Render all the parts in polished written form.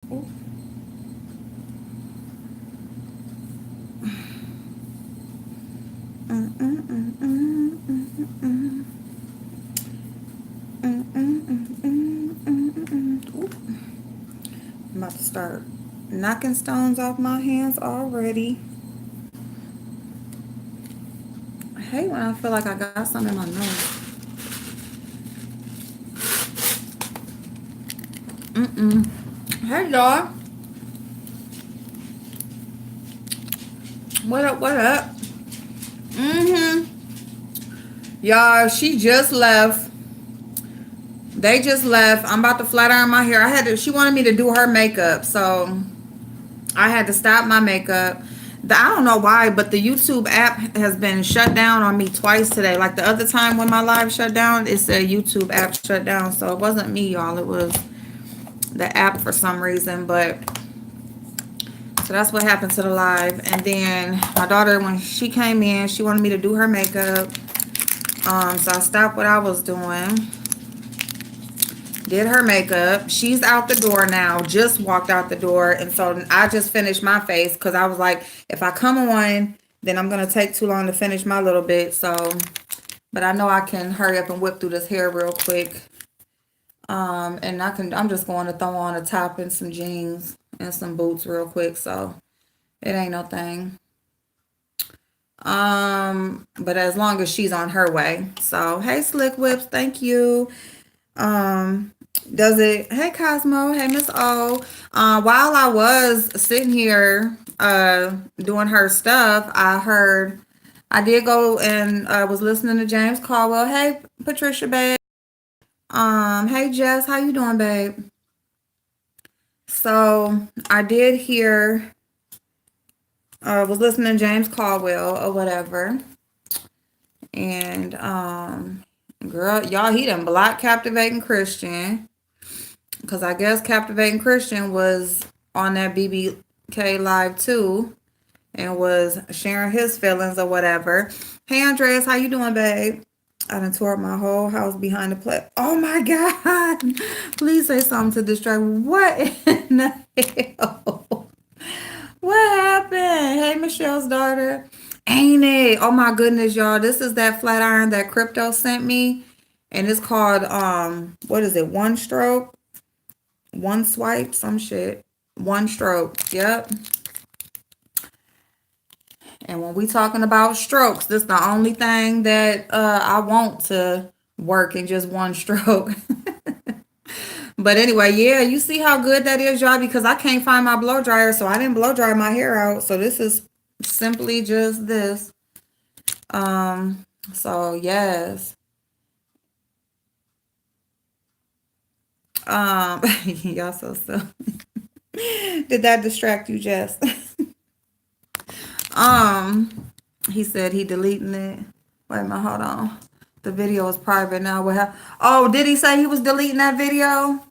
Ooh. Mm, mm, mm, mm, mm, mm, mm, mm, mm, mm, mm, mm, mm. Ooh. I'm about to start knocking stones off my hands already. I hate when I feel like I got something in my nose. Mm-mm. Hey, y'all. What up, what up? Mm-hmm. Y'all, she just left. They just left. I'm about to flat iron my hair. She wanted me to do her makeup, so I had to stop my makeup. I don't know why, but the YouTube app has been shut down on me twice today. Like the other time when my live shut down, it said YouTube app shut down. So it wasn't me, y'all. It was the app for some reason. But so that's what happened to the live. And then my daughter, when she came in, she wanted me to do her makeup. So I stopped what I was doing, did her makeup. She's out the door now, just walked out the door. And so I just finished my face because I was like, if I come on, then I'm going to take too long to finish my little bit. So, but I know I can hurry up and whip through this hair real quick. And I'm just going to throw on a top and some jeans and some boots real quick. So it ain't no thing. But as long as she's on her way. So, hey, Slick Whips, thank you. Um, does it? Hey, Cosmo. Hey, Miss O. While I was sitting here, doing her stuff, I did go and was listening to James Caldwell. Hey, Patricia, babe. Hey, Jess, how you doing, babe? So I did hear, was listening to James Caldwell or whatever, and girl, y'all, he done blocked Captivating Christian. Because I guess Captivating Christian was on that BBK live too and was sharing his feelings or whatever. Hey Andreas, how you doing, babe? I done tore up my whole house behind the plate. Oh my God. Please say something to distract. What in the hell? What happened? Hey Michelle's daughter. Ain't it? Oh my goodness, y'all. This is that flat iron that Crypto sent me. And it's called what is it? One stroke? One swipe, some shit. One stroke. Yep. And when we talking about strokes, this is the only thing that I want to work in just one stroke. But anyway, yeah, you see how good that is, y'all, because I can't find my blow dryer, so I didn't blow dry my hair out. So this is simply just this. So yes. Y'all so silly. Did that distract you, Jess? Um, he said he deleting it. Wait a minute, hold on. The video is private now. Oh, did he say he was deleting that video?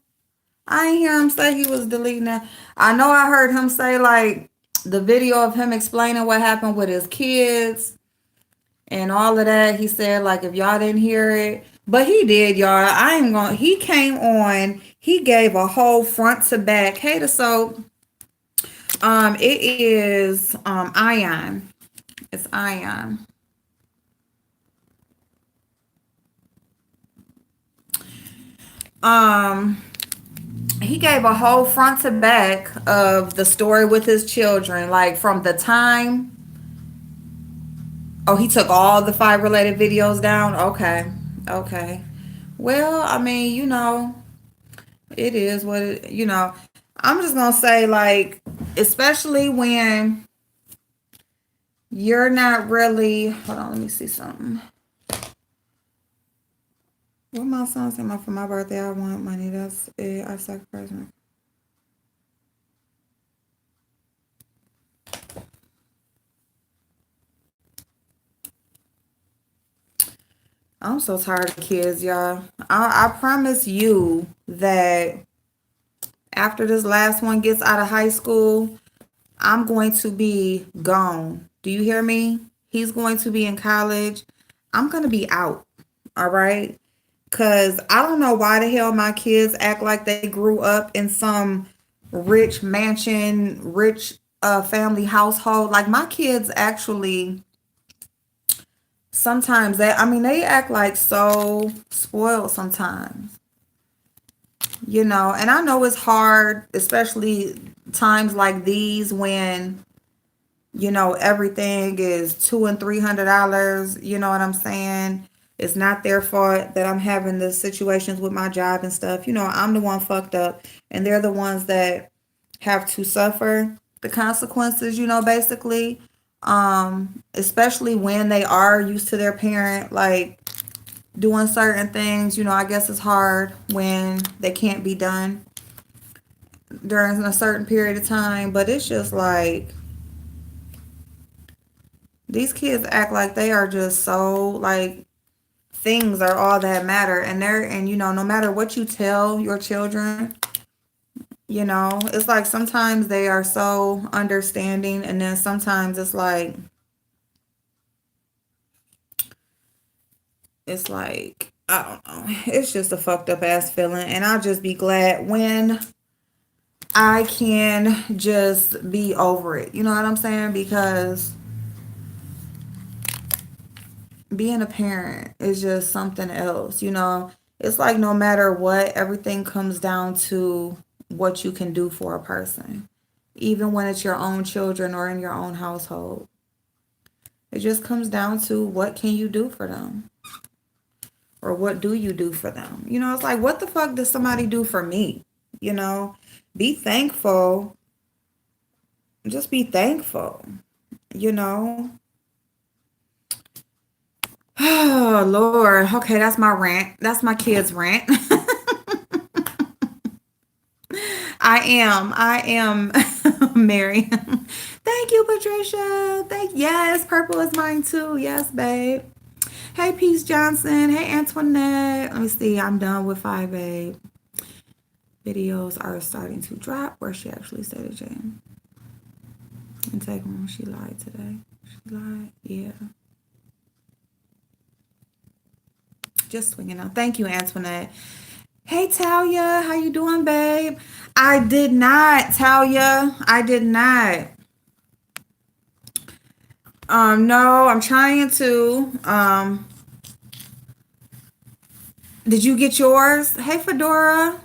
I ain't hear him say he was deleting that. I know I heard him say like the video of him explaining what happened with his kids and all of that. He said like if y'all didn't hear it, but he did, y'all. I ain't gonna. He came on. He gave a whole front to back. Hey, so it is Ion. It's Ion. Um, he gave a whole front to back of the story with his children, like from the time. Oh, he took all the five related videos down. Okay, okay. Well, I mean, it is what it. I'm just gonna say, like, especially when you're not really. Hold on, let me see something. What my son saying for my birthday? I want money. That's it. I sacrifice my. I'm so tired of kids, y'all. I promise you that after this last one gets out of high school, I'm going to be gone. Do you hear me? He's going to be in college. I'm going to be out. All right. Because I don't know why the hell my kids act like they grew up in some rich mansion, rich family household. Like my kids actually sometimes they act like so spoiled sometimes. And I know it's hard, especially times like these when everything is $200 and $300. You know what I'm saying? It's not their fault that I'm having the situations with my job and stuff. I'm the one fucked up, and they're the ones that have to suffer the consequences. Basically, especially when they are used to their parent, like doing certain things. I guess it's hard when they can't be done during a certain period of time, but it's just like these kids act like they are just so like things are all that matter, and no matter what you tell your children, it's like sometimes they are so understanding, and then sometimes it's like I don't know, it's just a fucked up ass feeling, and I'll just be glad when I can just be over it. You know what I'm saying? Because being a parent is just something else. It's like no matter what, everything comes down to what you can do for a person, even when it's your own children or in your own household. It just comes down to what can you do for them, or what do you do for them. It's like, what the fuck does somebody do for me? you know be thankful. Just be thankful. you know Oh Lord. Okay, that's my rant. That's my kids rant. I am Mary. Thank you, Patricia. Yes, purple is mine too. Yes, babe. Hey, Peace Johnson. Hey, Antoinette. Let me see. I'm done with 5A. Videos are starting to drop. Where she actually said it, Jane. And take one. She lied today. She lied. Yeah. Just swinging out. Thank you, Antoinette. Hey, Talia. How you doing, babe? I did not, Talia. I did not. No, I'm trying to. Did you get yours? Hey, Fedora.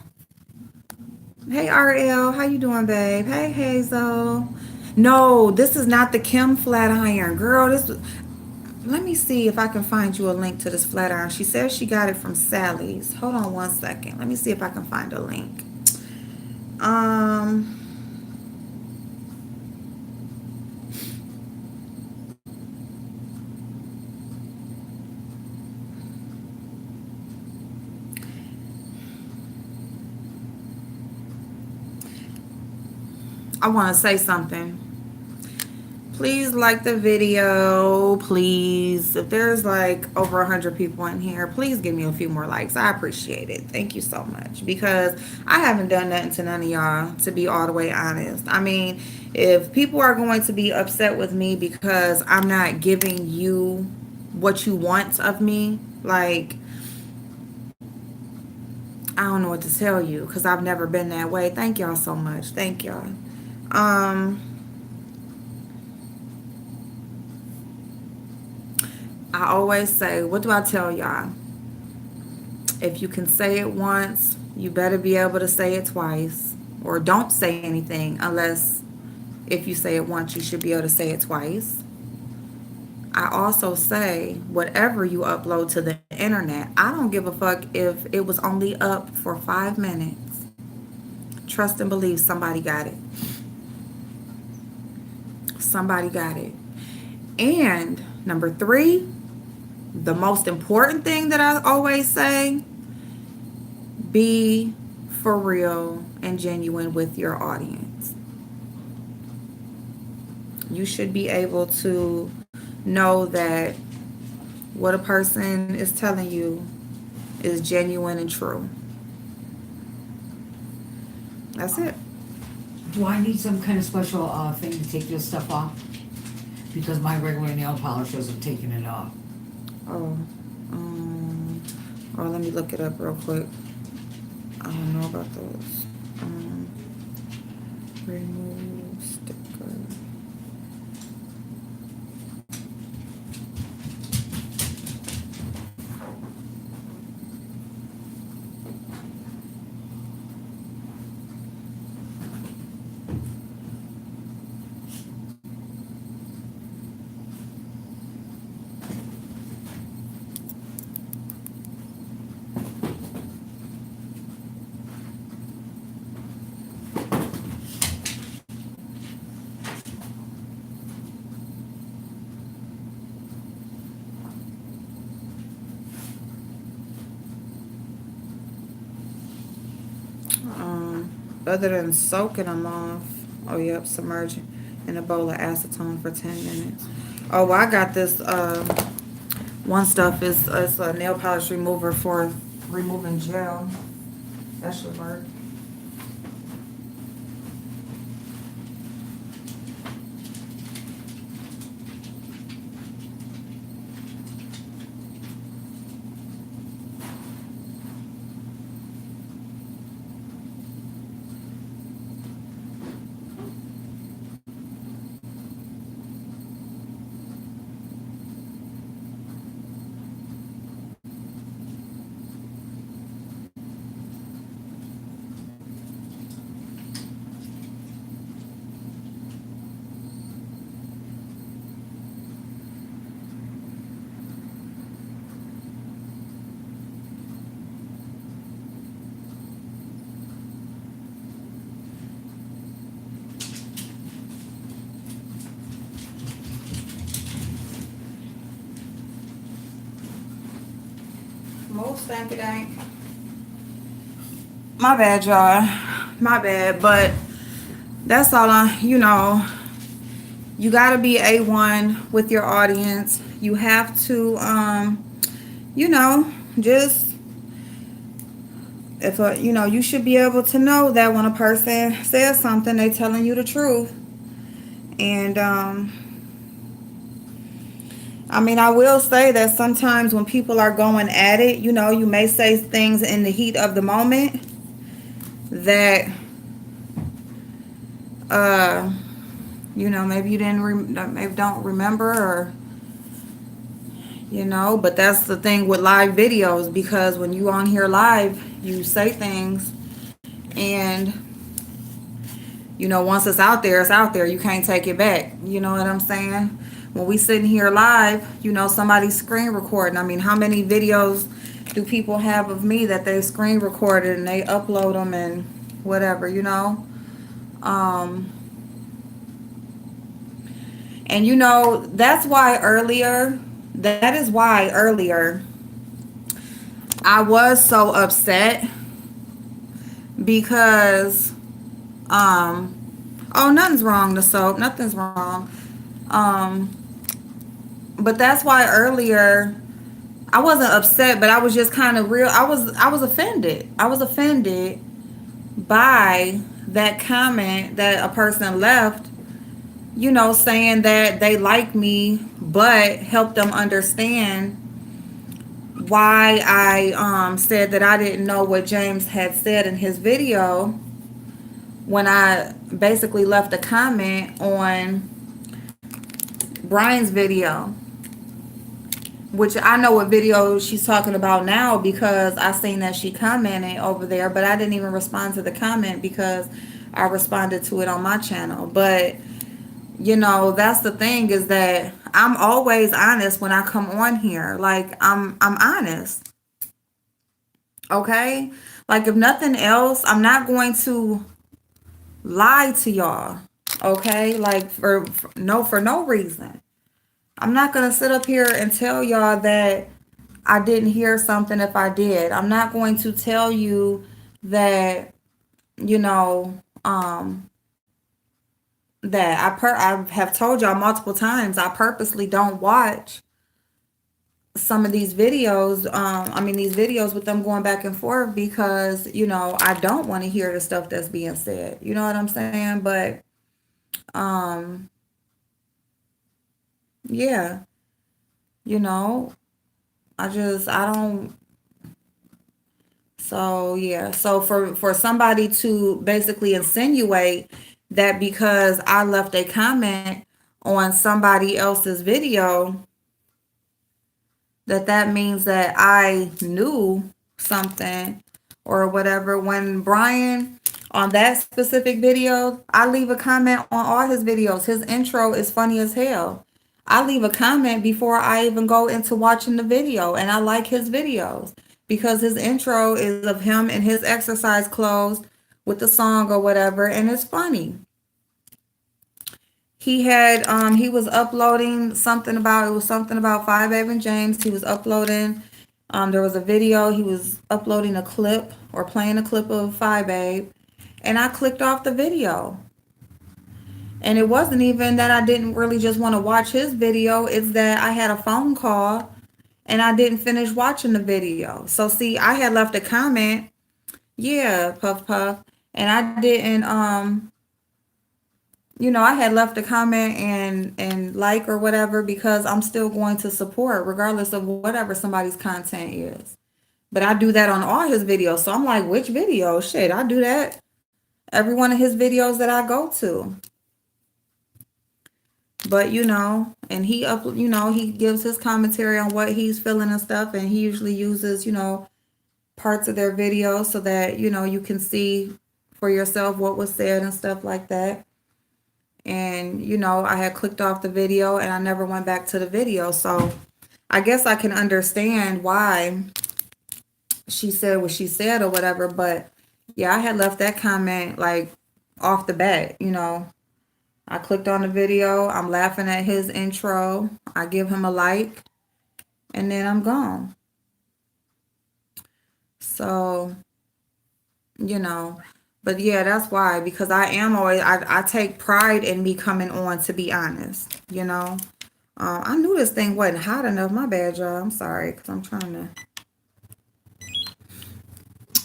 Hey, RL. How you doing, babe? Hey, Hazel. No, this is not the Kim flat iron. Girl, let me see if I can find you a link to this flat iron. She says she got it from Sally's. Hold on one second. Let me see if I can find a link. I want to say something. Please like the video, please. If there's like over 100 people in here, please give me a few more likes. I appreciate it. Thank you so much, because I haven't done nothing to none of y'all, to be all the way honest. I mean, if people are going to be upset with me because I'm not giving you what you want of me, like, I don't know what to tell you, because I've never been that way. Thank y'all so much. Thank y'all. I always say, what do I tell y'all? If you can say it once, you better be able to say it twice. Or don't say anything unless if you say it once, you should be able to say it twice. I also say, whatever you upload to the internet, I don't give a fuck if it was only up for 5 minutes. Trust and believe somebody got it. Somebody got it. And number 3, the most important thing that I always say, be for real and genuine with your audience. You should be able to know that what a person is telling you is genuine and true. That's it. Do I need some kind of special thing to take this stuff off? Because my regular nail polish isn't taking it off. Oh, or let me look it up real quick. I don't know about those. Remove sticker. Other than soaking them off. Oh, yep, submerging in a bowl of acetone for 10 minutes. Oh, well, I got this. One stuff is it's a nail polish remover for removing gel. That should work. Most stanky dank. My bad, y'all. My bad, but that's all you gotta be A1 with your audience. You have to, just, if you should be able to know that when a person says something, they telling you the truth. And, I will say that sometimes when people are going at it, you may say things in the heat of the moment that, maybe you maybe don't remember, or, but that's the thing with live videos, because when you on here live, you say things, and, once it's out there, it's out there. You can't take it back. You know what I'm saying? When we sitting here live, somebody's screen recording. How many videos do people have of me that they screen recorded and they upload them and whatever, and that is why earlier I was so upset, because oh, nothing's wrong, the soap, nothing's wrong. But that's why earlier I wasn't upset, but I was just kind of real. I was offended. I was offended by that comment that a person left, saying that they like me, but help them understand why I said that I didn't know what James had said in his video, when I basically left a comment on Brian's video, which I know what video she's talking about now, because I seen that she commented over there, but I didn't even respond to the comment because I responded to it on my channel. But that's the thing, is that I'm always honest when I come on here. Like, I'm honest. Okay? Like, if nothing else, I'm not going to lie to y'all. Okay? Like, for no reason. I'm not going to sit up here and tell y'all that I didn't hear something if I did. I'm not going to tell you that, that I have told y'all multiple times, I purposely don't watch some of these videos. These videos with them going back and forth, because, I don't want to hear the stuff that's being said. You know what I'm saying? But, yeah, I don't. So, yeah. So for somebody to basically insinuate that because I left a comment on somebody else's video, that means that I knew something or whatever. When Brian, on that specific video, I leave a comment on all his videos. His intro is funny as hell. I leave a comment before I even go into watching the video, and I like his videos because his intro is of him in his exercise clothes with the song or whatever, and it's funny. He was uploading something about, it was something about Five Babe and James. He was uploading, there was a video, he was uploading a clip or playing a clip of Five Babe, and I clicked off the video. And it wasn't even that I didn't really just want to watch his video, it's that I had a phone call and I didn't finish watching the video. So see, I had left a comment, yeah, Puff Puff, and I didn't I had left a comment and like or whatever because I'm still going to support regardless of whatever somebody's content is. But I do that on all his videos. So I'm like, which video? Shit, I do that every one of his videos that I go to. But and he gives his commentary on what he's feeling and stuff, and he usually uses, parts of their videos so that, you can see for yourself what was said and stuff like that. And I had clicked off the video and I never went back to the video. So I guess I can understand why she said what she said or whatever. But yeah, I had left that comment like off the bat. I clicked on the video, I'm laughing at his intro, I give him a like, and then I'm gone. So but yeah, that's why, because I am always, I take pride in me coming on, to be honest. I knew this thing wasn't hot enough. My bad, y'all. I'm sorry, because I'm trying to.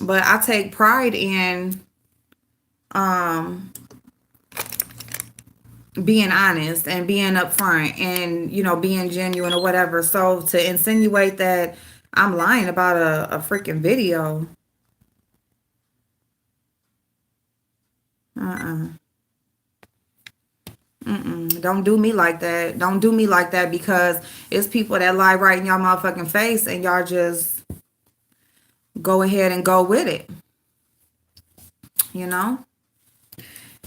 But I take pride in being honest and being upfront and, being genuine or whatever. So to insinuate that I'm lying about a freaking video. Don't do me like that. Don't do me like that, because it's people that lie right in y'all motherfucking face and y'all just go ahead and go with it.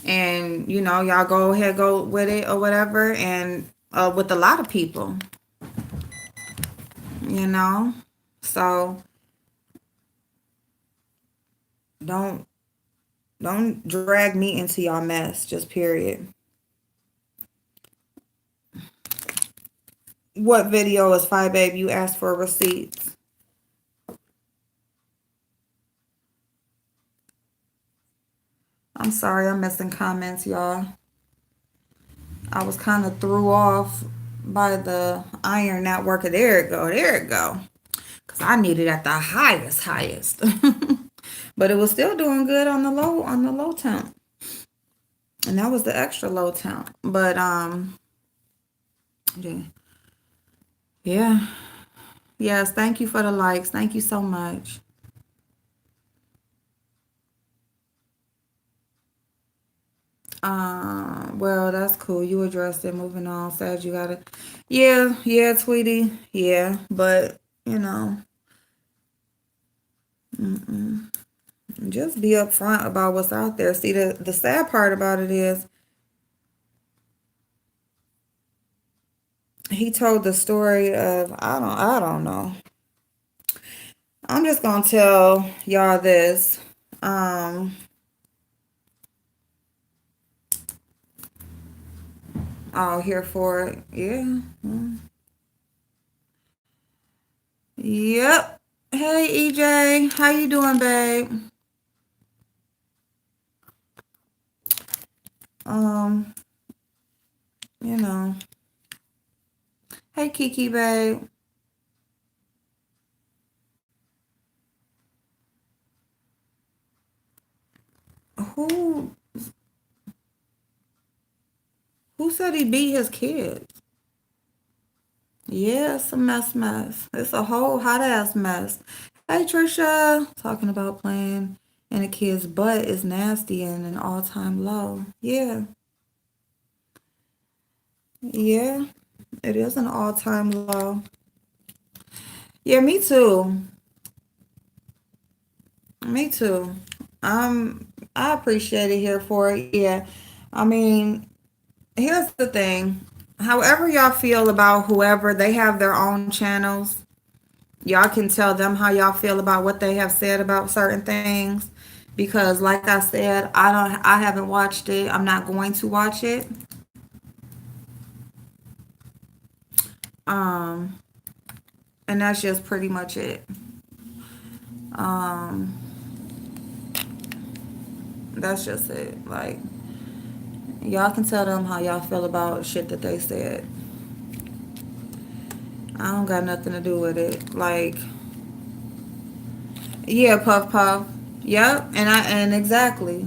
And, y'all go ahead, go with it or whatever. And with a lot of people, so don't drag me into y'all mess, just period. What video is Five Babe? You asked for receipts. I'm sorry, I'm missing comments, y'all. I was kind of threw off by the iron not working. There it go. Because I need it at the highest. But it was still doing good on the low temp. And that was the extra low temp. But yeah. Yes, thank you for the likes. Thank you so much. Well, that's cool. You addressed it. Moving on. Sad you gotta. Yeah, Tweety. Yeah, but just be upfront about what's out there. See, the sad part about it is he told the story of, I don't know. I'm just gonna tell y'all this. Oh, here for it. Yeah. Yep. Hey, EJ. How you doing, babe? You know. Hey, Kiki, babe. Who who said he beat his kids? Yeah, it's a mess. It's a whole hot ass mess. Hey, Trisha. Talking about playing And a kid's butt is nasty and an all-time low. Yeah, yeah, it is an all-time low. Yeah, me too. Me too. I appreciate it here for it. Yeah. I mean, here's the thing. However y'all feel about whoever, they have their own channels. Y'all can tell them how y'all feel about what they have said about certain things. Because like I said, I haven't watched it. I'm not going to watch it. Um, and that's just pretty much it. Um, that's just it. Like, y'all can tell them how y'all feel about shit that they said. I don't got nothing to do with it. Like, yeah, puff puff. Yep, and exactly.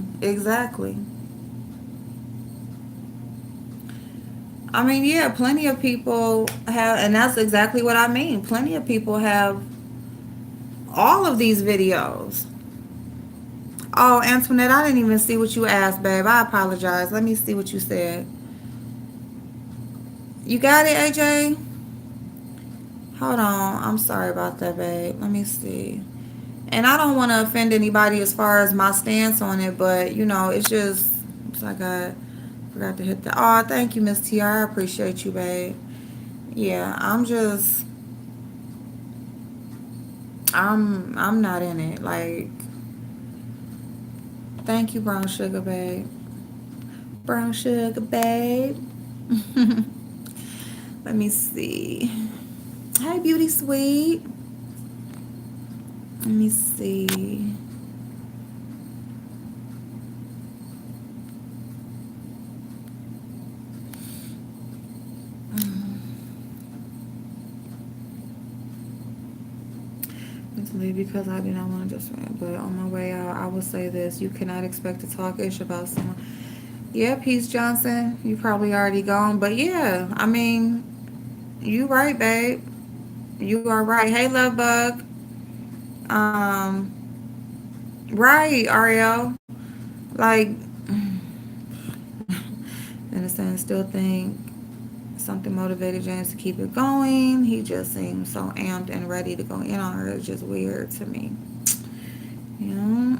I mean, yeah, plenty of people have, and that's exactly what I mean. Plenty of people have all of these videos. Oh, Antoinette, I didn't even see what you asked, babe. I apologize. Let me see what you said. You got it, AJ? Hold on. I'm sorry about that, babe. Let me see. And I don't want to offend anybody as far as my stance on it, but it's just it's like I forgot to hit the. Oh, thank you, Miss TR. I appreciate you, babe. Yeah, I'm not in it. Like, thank you, brown sugar, babe. Brown sugar, babe. Let me see. Hey, beauty sweet. Let me see. Because I did not want to just rant, but on my way out, I will say this: you cannot expect to talk ish about someone. Yeah, Peace Johnson, you probably already gone, but yeah, I mean, you right, babe. You are right. Hey, love bug. Um, right, Ariel. Like, understand, still think something motivated James to keep it going. He just seems so amped and ready to go in on her. It's just weird to me. You know,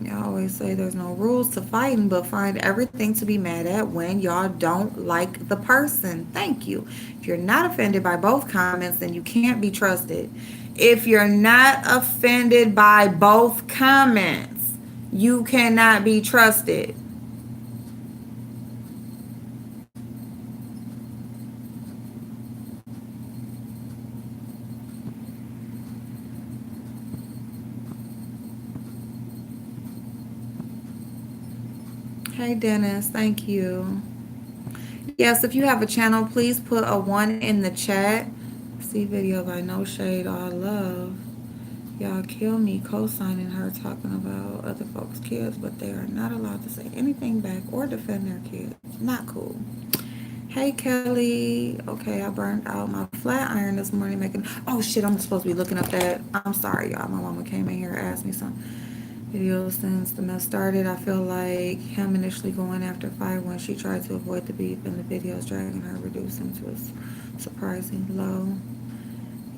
y'all always say there's no rules to fighting, but find everything to be mad at when y'all don't like the person. Thank you. If you're not offended by both comments, then you can't be trusted. If you're not offended by both comments, you cannot be trusted. Hey, Dennis. Thank you. Yes, if you have a channel, please put a 1 in the chat. See video by No Shade All Love. Y'all kill me co-signing her talking about other folks' kids, but they are not allowed to say anything back or defend their kids. Not cool. Hey, Kelly. Okay, I burned out my flat iron this morning making... Oh, shit, I'm supposed to be looking up that. I'm sorry, y'all. My mama came in here and asked me some videos since the mess started. I feel like him initially going after Fire when she tried to avoid the beef and the videos dragging her, reducing to a surprising low.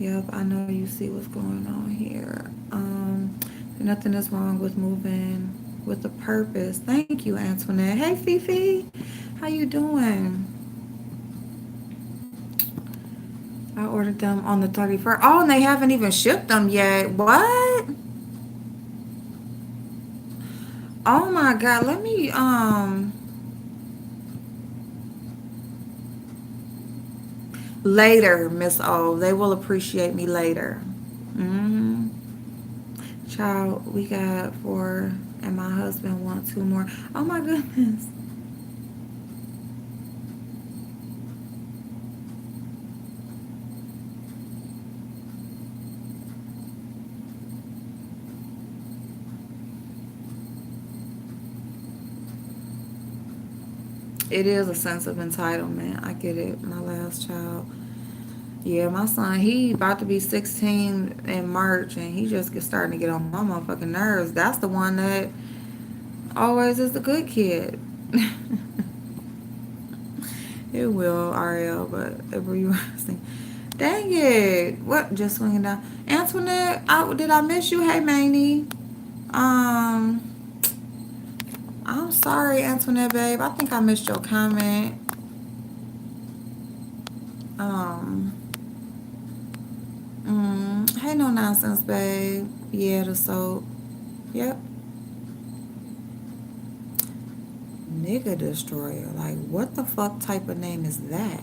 Yep, I know you see what's going on here. Nothing is wrong with moving with a purpose. Thank you, Antoinette. Hey, Fifi. How you doing? I ordered them on the 31st. Oh, and they haven't even shipped them yet. What? Oh my God. Let me, later, Miss O. They will appreciate me later. Mm-hmm. Child, we got 4, and my husband want 2 more. Oh my goodness. It is a sense of entitlement. I get it. My last child. Yeah, my son, he about to be 16 in March, and he just get starting to get on my motherfucking nerves. That's the one that always is the good kid. It will, Ariel, but if you dang it. What? Just swinging down. Antoinette, did I miss you? Hey, Manny. Um, I'm sorry, Antoinette, babe. I think I missed your comment. Um, hey, no nonsense, babe. Yeah, the soap. Yep. Nigga destroyer. Like, what the fuck type of name is that?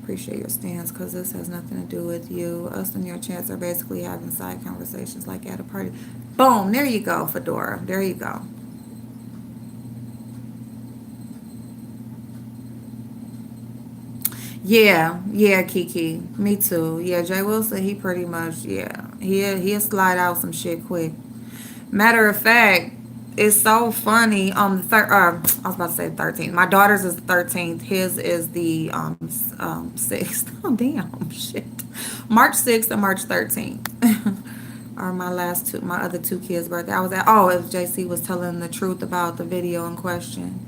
Appreciate your stance because this has nothing to do with you. Us and your chance are basically having side conversations like at a party. Boom. There you go, Fedora. There you go. Yeah, yeah, Kiki. Me too. Yeah, Jay Wilson, he pretty much, yeah. He'll slide out some shit quick. Matter of fact, it's so funny. On the third, I was about to say 13th. My daughter's is the 13th. His is the 6th. Oh damn, shit. March 6th and March 13th are my other two kids' birthday. I was at. Oh, if JC was telling the truth about the video in question.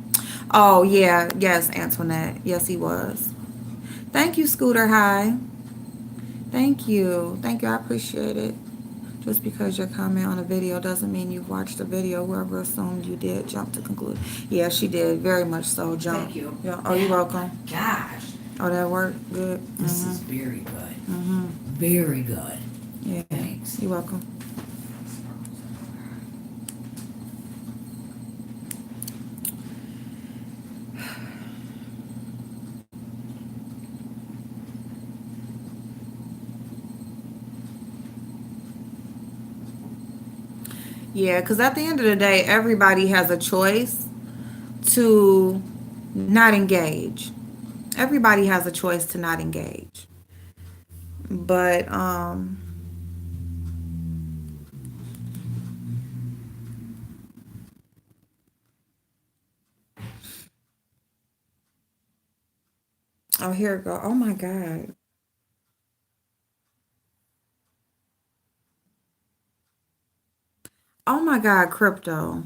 Oh yeah, yes, Antoinette. Yes, he was. Thank you, Scooter High. Thank you. Thank you. I appreciate it. Just because your comment on a video doesn't mean you've watched the video. Whoever assumed you did jump to conclude. Yeah, she did. Very much so. Jump. Thank you. Yeah. Oh, you're Oh welcome. my gosh. Oh, that worked. Good. This Mm-hmm. is very good. Mm-hmm. Very good. Yeah. Thanks. You're welcome. Yeah, because at the end of the day, everybody has a choice to not engage. Everybody has a choice to not engage. But oh, here it go. Oh my God. Oh my God, crypto.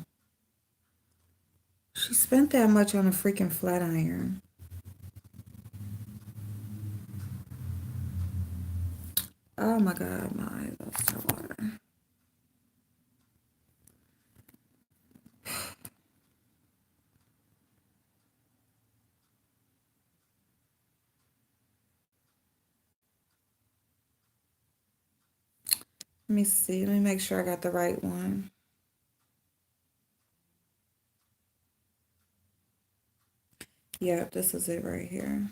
She spent that much on a freaking flat iron. Oh my God, my eyes are so water. Let me see. Let me make sure I got the right one. Yep, this is it right here.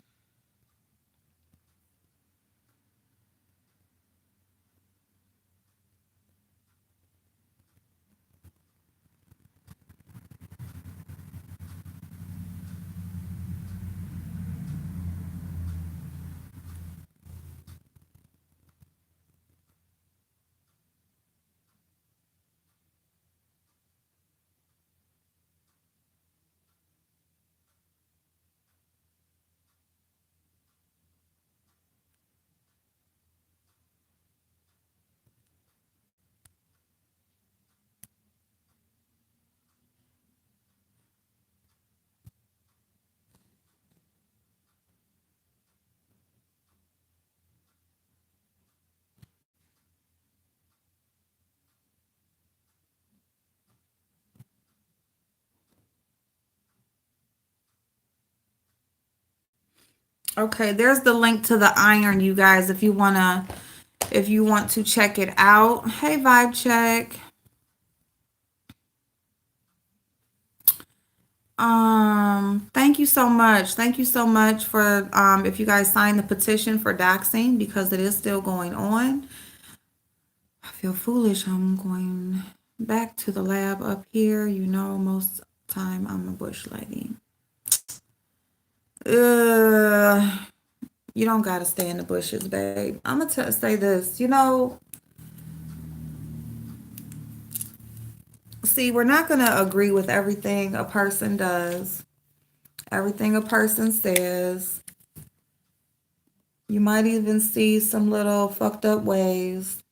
Okay, there's the link to the iron, you guys, if you want to check it out. Hey, Vibe Check. Thank you so much. Thank you so much for if you guys sign the petition for doxing because it is still going on. I feel foolish. I'm going back to the lab up here. You know, most time I'm a bush lady. You don't gotta stay in the bushes, babe. I'm gonna say this. You know, see, we're not gonna agree with everything a person does, everything a person says. You might even see some little fucked up ways,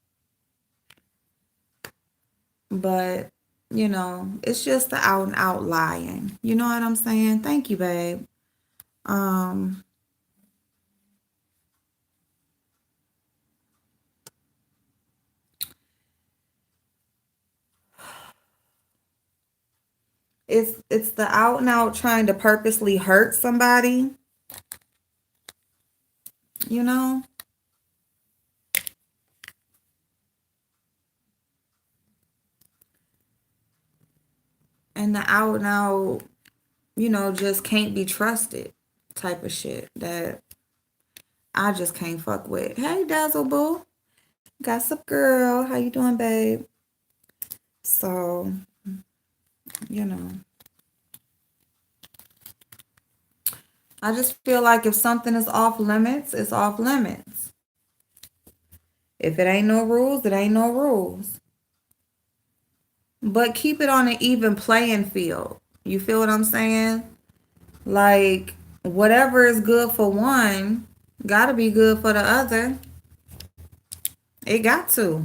but it's just the out and out lying. You know what I'm saying? Thank you, babe. Um, it's the out and out trying to purposely hurt somebody, you know, and the out and out, just can't be trusted type of shit that I just can't fuck with. Hey, Dazzle Boo. Gossip girl. How you doing, babe? So, you know, I just feel like if something is off limits, it's off limits. If it ain't no rules, it ain't no rules. But keep it on an even playing field. You feel what I'm saying? Like, whatever is good for one, gotta be good for the other. It got to.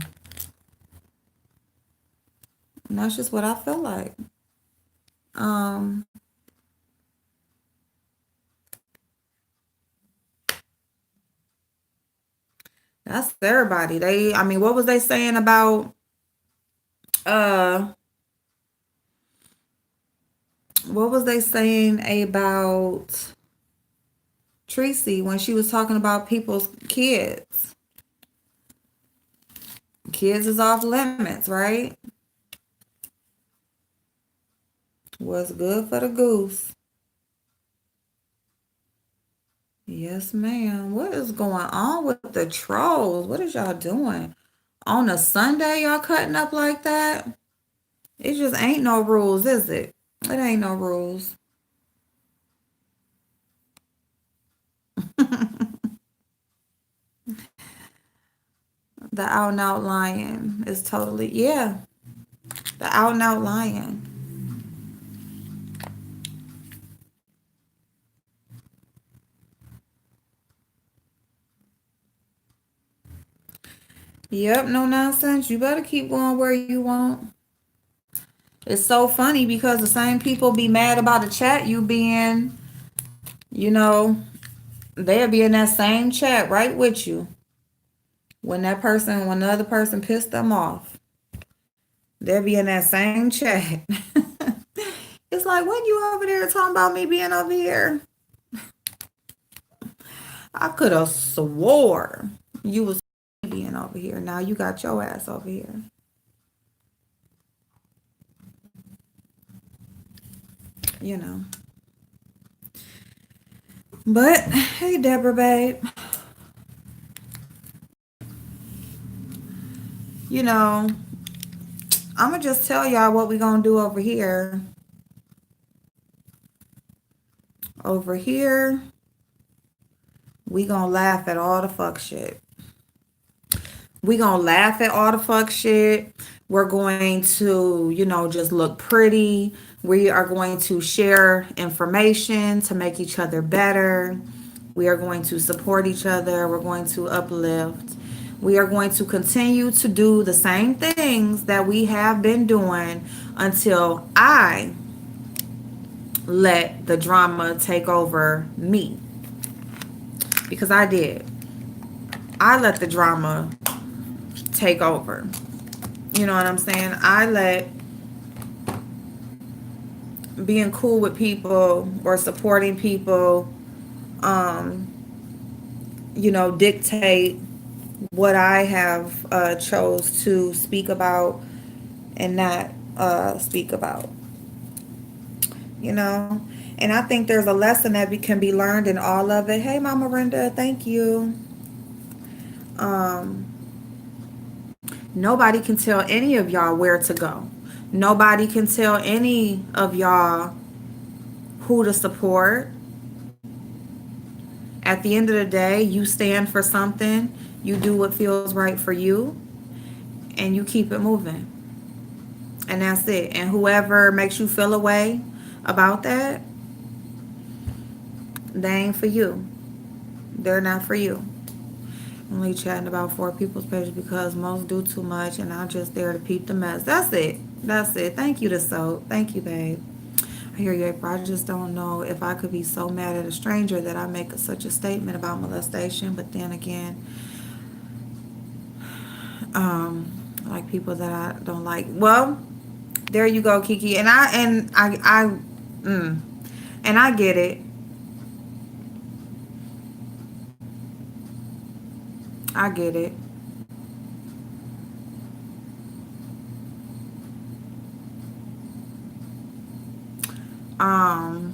And that's just what I feel like. Um, that's everybody. I mean, what was they saying about uh what was they saying about Tracy when she was talking about people's kids? Kids is off limits, right? What's good for the goose? Yes, ma'am. What is going on with the trolls? What is y'all doing? On a Sunday, y'all cutting up like that? It just ain't no rules, is it? It ain't no rules. The out and out lying is totally, yeah, the out and out lying. Yep, no nonsense. You better keep going where you want. It's so funny because the same people be mad about the chat you being, you know, they'll be in that same chat right with you. When the other person pissed them off, they'll be in that same chat. It's like, when you over there talking about me being over here? I could have swore you was being over here. Now you got your ass over here. You know. But hey, Deborah, babe. You know, I'm gonna just tell y'all what we gonna do over here. Over here, we gonna laugh at all the fuck shit. We gonna laugh at all the fuck shit. We're going to, just look pretty. We are going to share information to make each other better. We are going to support each other. We're going to uplift. We are going to continue to do the same things that we have been doing until I let the drama take over me. Because I did. I let the drama take over. You know what I'm saying? I let being cool with people or supporting people, dictate what I have chose to speak about and not speak about. You know? And I think there's a lesson that can be learned in all of it. Hey, Mama Brenda, thank you. Nobody can tell any of y'all where to go. Nobody can tell any of y'all who to support. At the end of the day, you stand for something, you do what feels right for you, and you keep it moving. And that's it. And whoever makes you feel a way about that, they ain't for you. They're not for you. Only chatting about four people's pages because most do too much and I'm just there to peep the mess. That's it. That's it. Thank you to so. Thank you, babe. I hear you, April. I just don't know if I could be so mad at a stranger that I make such a statement about molestation. But then again, like people that I don't like. Well, there you go, Kiki. Mm, and I get it. I get it. Um,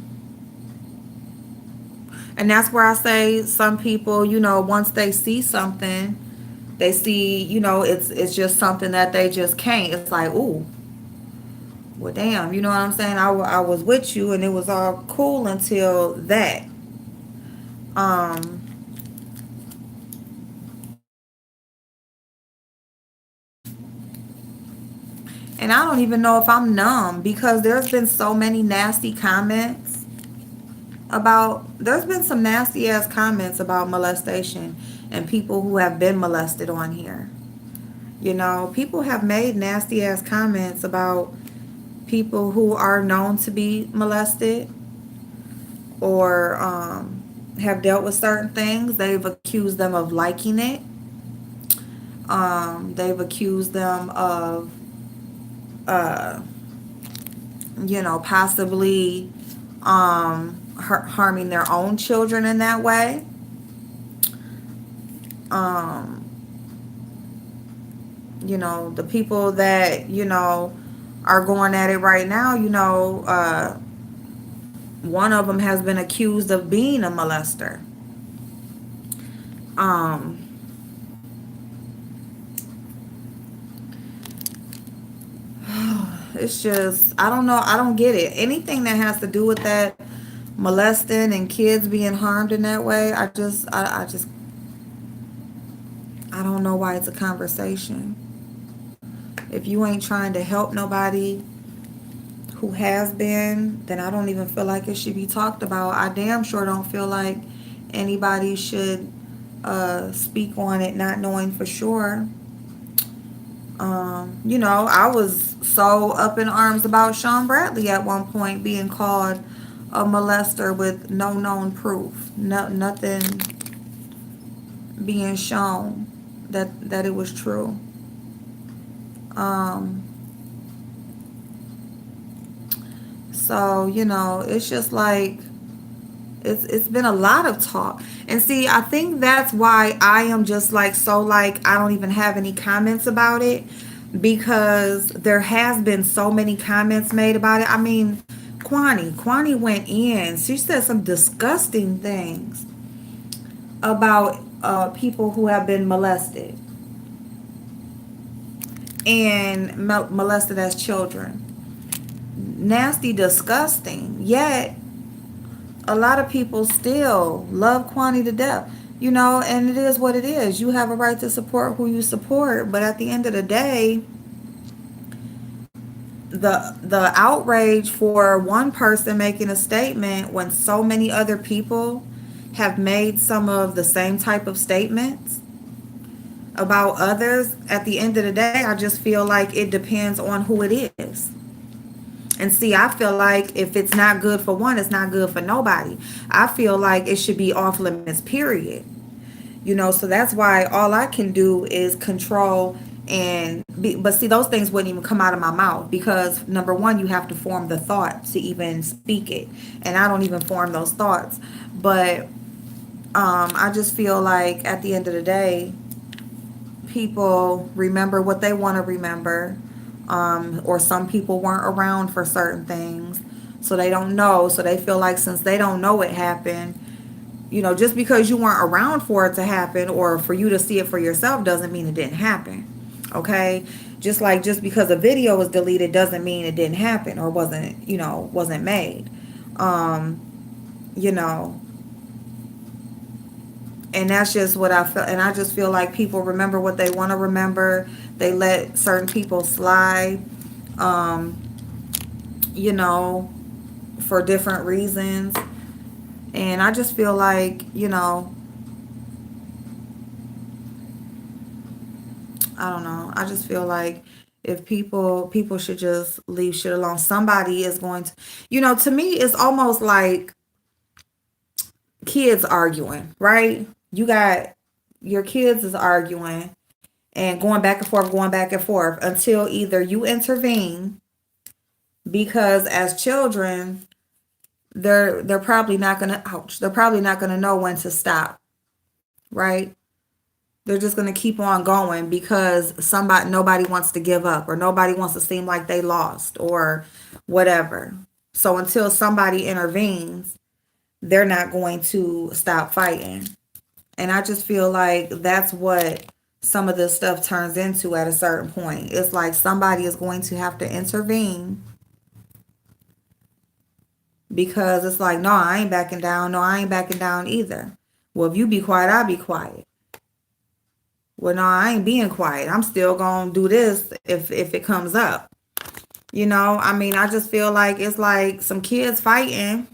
and that's where I say some people, once they see something, they see, it's just something that they just can't. It's like, ooh, well, damn, you know what I'm saying? I was with you and it was all cool until that. Um, and I don't even know if I'm numb because there's been so many nasty comments there's been some nasty ass comments about molestation and people who have been molested on here. People have made nasty ass comments about people who are known to be molested or have dealt with certain things. They've accused them of liking it. They've accused them of, uh, possibly harming their own children in that way. Um, the people that, are going at it right now, one of them has been accused of being a molester. Um, it's just, I don't know. I don't get it. Anything that has to do with that molesting and kids being harmed in that way, I don't know why it's a conversation. If you ain't trying to help nobody who has been, then I don't even feel like it should be talked about. I damn sure don't feel like anybody should speak on it not knowing for sure. I was so up in arms about Sean Bradley at one point being called a molester with no known proof. Nothing being shown that it was true. Um, so, it's just like it's been a lot of talk. And see, I think that's why I am just like so like I don't even have any comments about it because there has been so many comments made about it. I mean, Kwani went in. She said some disgusting things about people who have been molested and molested as children. Nasty, disgusting. Yet a lot of people still love Kwani to death. And it is what it is. You have a right to support who you support, but at the end of the day, the outrage for one person making a statement when so many other people have made some of the same type of statements about others, at the end of the day, I just feel like it depends on who it is. And see, I feel like if it's not good for one, it's not good for nobody. I feel like it should be off limits, period. So that's why all I can do is control but see, those things wouldn't even come out of my mouth because number one, you have to form the thought to even speak it. And I don't even form those thoughts. But I just feel like at the end of the day, people remember what they want to remember. Or some people weren't around for certain things, so they don't know. So they feel like since they don't know it happened, just because you weren't around for it to happen or for you to see it for yourself doesn't mean it didn't happen. Okay? Just because a video was deleted doesn't mean it didn't happen or wasn't made. Um, you know, and that's just what I feel. And I just feel like people remember what they want to remember. They let certain people slide, um, you know, for different reasons. And I just feel like, I don't know. I just feel like if people should just leave shit alone. Somebody is going to, to me, it's almost like kids arguing, right? You got your kids is arguing and going back and forth until either you intervene because as children, they're probably not gonna ouch, they're probably not gonna know when to stop, right? They're just gonna keep on going because nobody wants to give up or nobody wants to seem like they lost or whatever. So until somebody intervenes, they're not going to stop fighting. And I just feel like that's what some of this stuff turns into at a certain point. It's like somebody is going to have to intervene because it's like, no, I ain't backing down. No, I ain't backing down either. Well, if you be quiet, I'll be quiet. Well, no, I ain't being quiet. I'm still going to do this if it comes up. I mean, I just feel like it's like some kids fighting.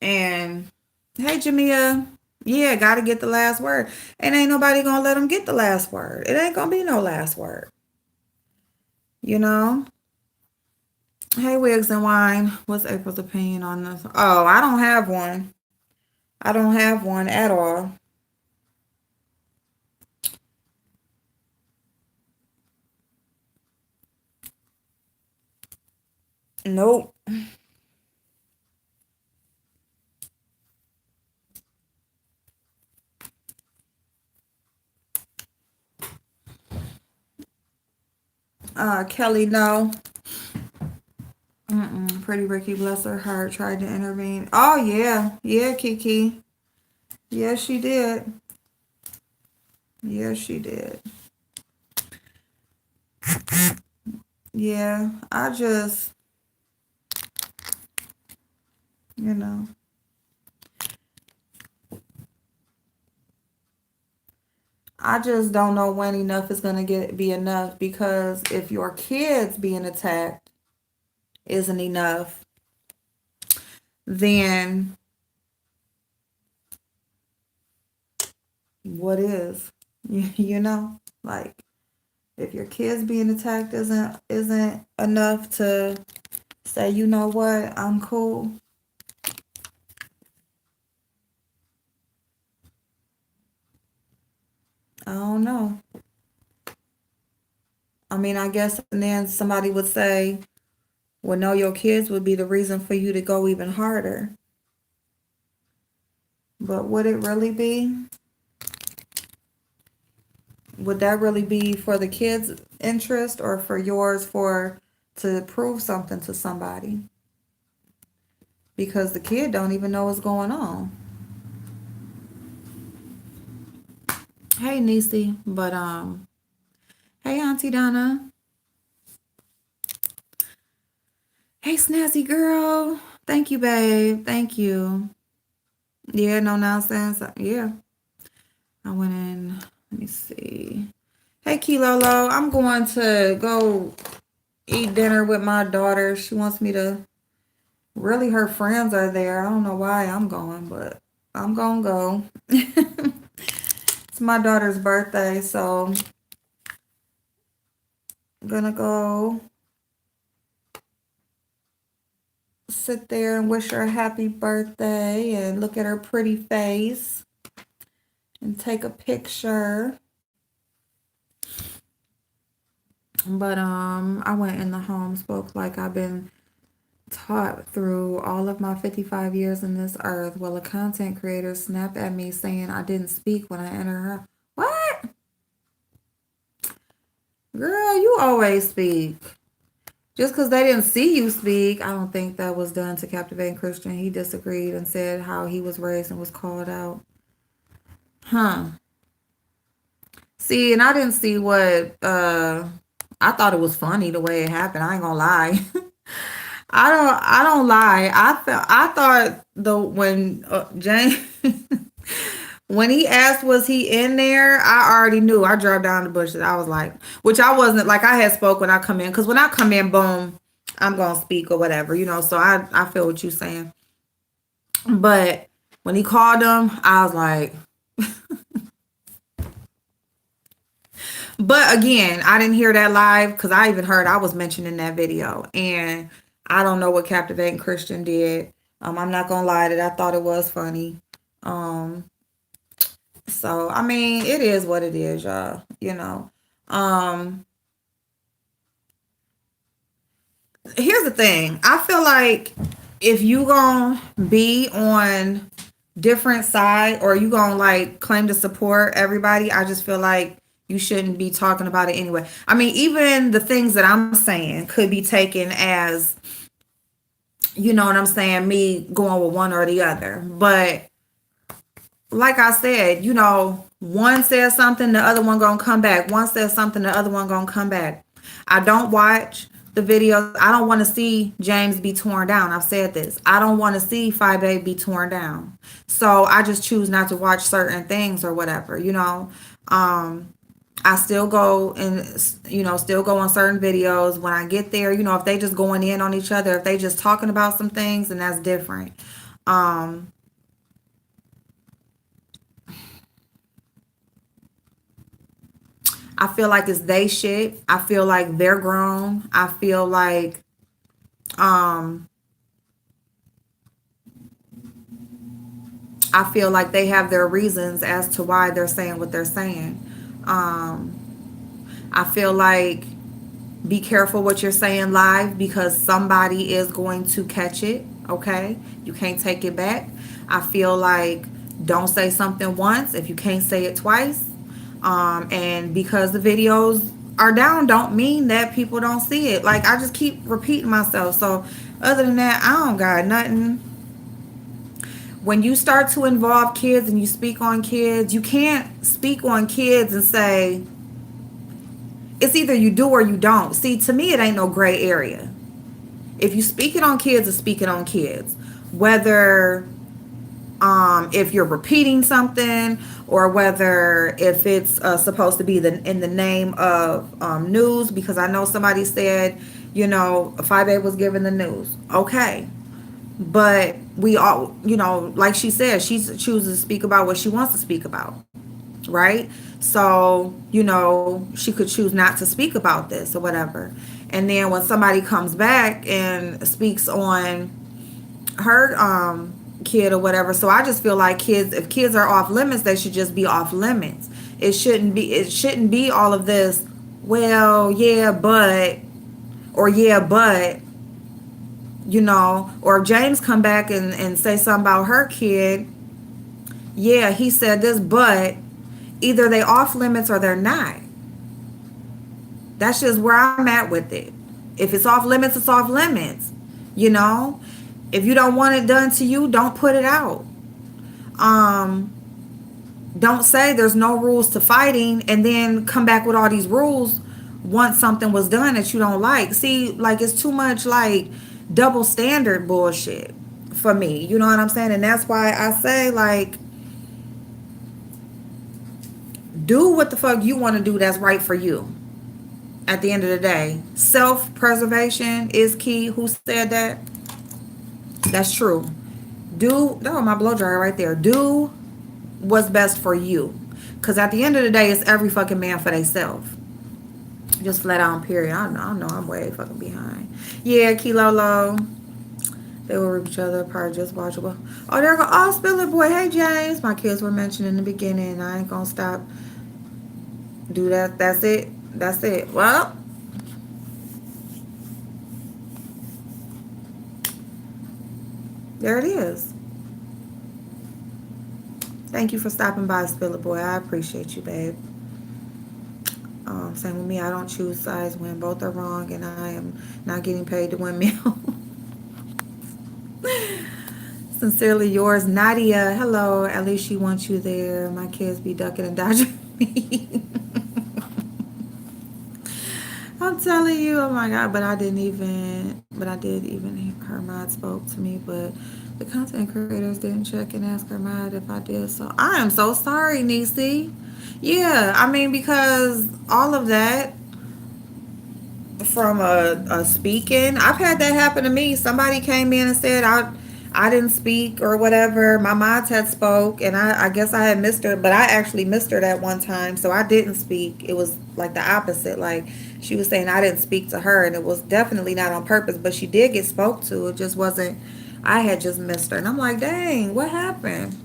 And hey, Jamia, yeah, got to get the last word. And ain't nobody going to let them get the last word. It ain't going to be no last word. You know? Hey, Wigs and Wine, what's April's opinion on this? Oh, I don't have one. I don't have one at all. Nope. Kelly, no. Pretty Ricky, bless her heart, tried to intervene. Oh, yeah. Yeah, Kiki. Yeah, she did. Yeah, she did. Yeah, I just, you know, I just don't know when enough is going to be enough because if your kids being attacked isn't enough, then what is? Like if your kids being attacked isn't enough to say, you know what, I'm cool. I don't know. I mean, I guess, and then somebody would say, well, no, your kids would be the reason for you to go even harder. But would it really be? Would that really be for the kids' interest or for yours to prove something to somebody? Because the kid don't even know what's going on. Hey, Niecy, but hey, Auntie Donna. Hey, snazzy girl. Thank you, babe. Thank you. Yeah, no nonsense. Yeah. I went in. Let me see. Hey, Kilolo. I'm going to go eat dinner with my daughter. She wants me to. Really, her friends are there. I don't know why I'm going, but I'm going to go. It's my daughter's birthday, so I'm going to go sit there and wish her a happy birthday and look at her pretty face and take a picture. But I went in the home, spoke like I've been taught through all of my 55 years in this earth. Well, a content creator snapped at me saying I didn't speak when I entered her. What? Girl, you always speak. Just because they didn't see you speak, I don't think that was done to Captivating Christian. He disagreed and said how he was raised and was called out. Huh. See, and I didn't see what I thought it was funny the way it happened. I ain't gonna lie. I don't lie. I thought when James when he asked was he in there, I already knew. I drove down the bushes. I was like, which I wasn't like I had spoke when I come in, because when I come in, boom, I'm gonna speak or whatever, So I feel what you're saying. But when he called him, I was like, But again, I didn't hear that live because I even heard I was mentioned in that video. And I don't know what Captivating Christian did. I'm not gonna lie that I thought it was funny. Um, so I mean, it is what it is, y'all. Um, here's the thing. I feel like if you gonna be on different side or you gonna like claim to support everybody, I just feel like you shouldn't be talking about it anyway. I mean, even the things that I'm saying could be taken as, you know what I'm saying, me going with one or the other. But like I said, one says something, the other one gonna come back. One says something, the other one gonna come back. I don't watch the videos. I don't want to see James be torn down. I've said this. I don't want to see 5A be torn down. So I just choose not to watch certain things or whatever. I still go and still go on certain videos when I get there. If they just going in on each other, if they just talking about some things, then that's different. Um, I feel like it's they shit. I feel like they're grown. Um I feel like they have their reasons as to why they're saying what they're saying. Um I feel like be careful what you're saying live because somebody is going to catch it, okay? You can't take it back. I feel like don't say something once if you can't say it twice. And because the videos are down don't mean that people don't see it. Like I just keep repeating myself. So other than that, I don't got nothing. When you start to involve kids and you speak on kids, you can't speak on kids and say it's either you do or you don't. See, to me, it ain't no gray area. If you speak it on kids, it's speaking on kids. Whether if you're repeating something or whether if it's supposed to be in the name of news, because I know somebody said, 5A was given the news. Okay. But we all, like she said, she chooses to speak about what she wants to speak about. Right? So, she could choose not to speak about this or whatever. And then when somebody comes back and speaks on her kid or whatever. So I just feel like if kids are off limits, they should just be off limits. It shouldn't be all of this, well, yeah, but or yeah, but or if James come back and say something about her kid, yeah, he said this, but either they off limits or they're not. That's just where I'm at with it. If it's off limits, it's off limits. You know, if you don't want it done to you, don't put it out. Um, don't say there's no rules to fighting and then come back with all these rules once something was done that you don't like. See, like it's too much like double standard bullshit for me. You know what I'm saying? And that's why I say like do what the fuck you want to do that's right for you. At the end of the day, self-preservation is key. Who said that? That's true. My blow dryer right there. Do what's best for you. Because at the end of the day, it's every fucking man for theyself. Just flat out, period. I know I'm way fucking behind. Yeah, Kilolo. They will rip each other apart, just watchable. Oh, there go. Oh, spill it, boy. Hey, James. My kids were mentioned in the beginning. I ain't gonna stop. Do that. That's it. That's it. Well, there it is. Thank you for stopping by, Spiller Boy. I appreciate you, babe. Same with me. I don't choose sides when both are wrong, and I am not getting paid to win meal. Sincerely yours, Nadia. Hello. At least she wants you there. My kids be ducking and dodging me. I'm telling you, oh my God, but I did even, Hermod spoke to me, but the content creators didn't check and ask Hermod if I did, so I am so sorry, Nisi. Yeah, I mean, because all of that from a speaking, I've had that happen to me. Somebody came in and said, I didn't speak or whatever. My mods had spoke, and I guess I had missed her, but I actually missed her that one time, so I didn't speak. It was like the opposite. Like she was saying I didn't speak to her, and it was definitely not on purpose, but she did get spoke to. It just wasn't. I had just missed her, and I'm like, dang, what happened?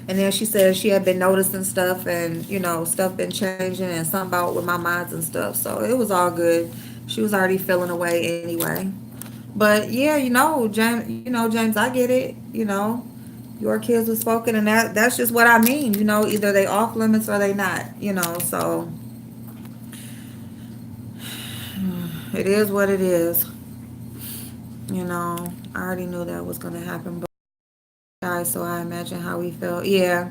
And then she said she had been noticing stuff, and stuff been changing, and something about with my mods and stuff. So it was all good. She was already feeling away anyway. But yeah, James, James, I get it. Your kids were spoken, and that's just what I mean. Either they off limits or they not. So it is what it is. I already knew that was gonna happen, but guys, so I imagine how we felt. Yeah.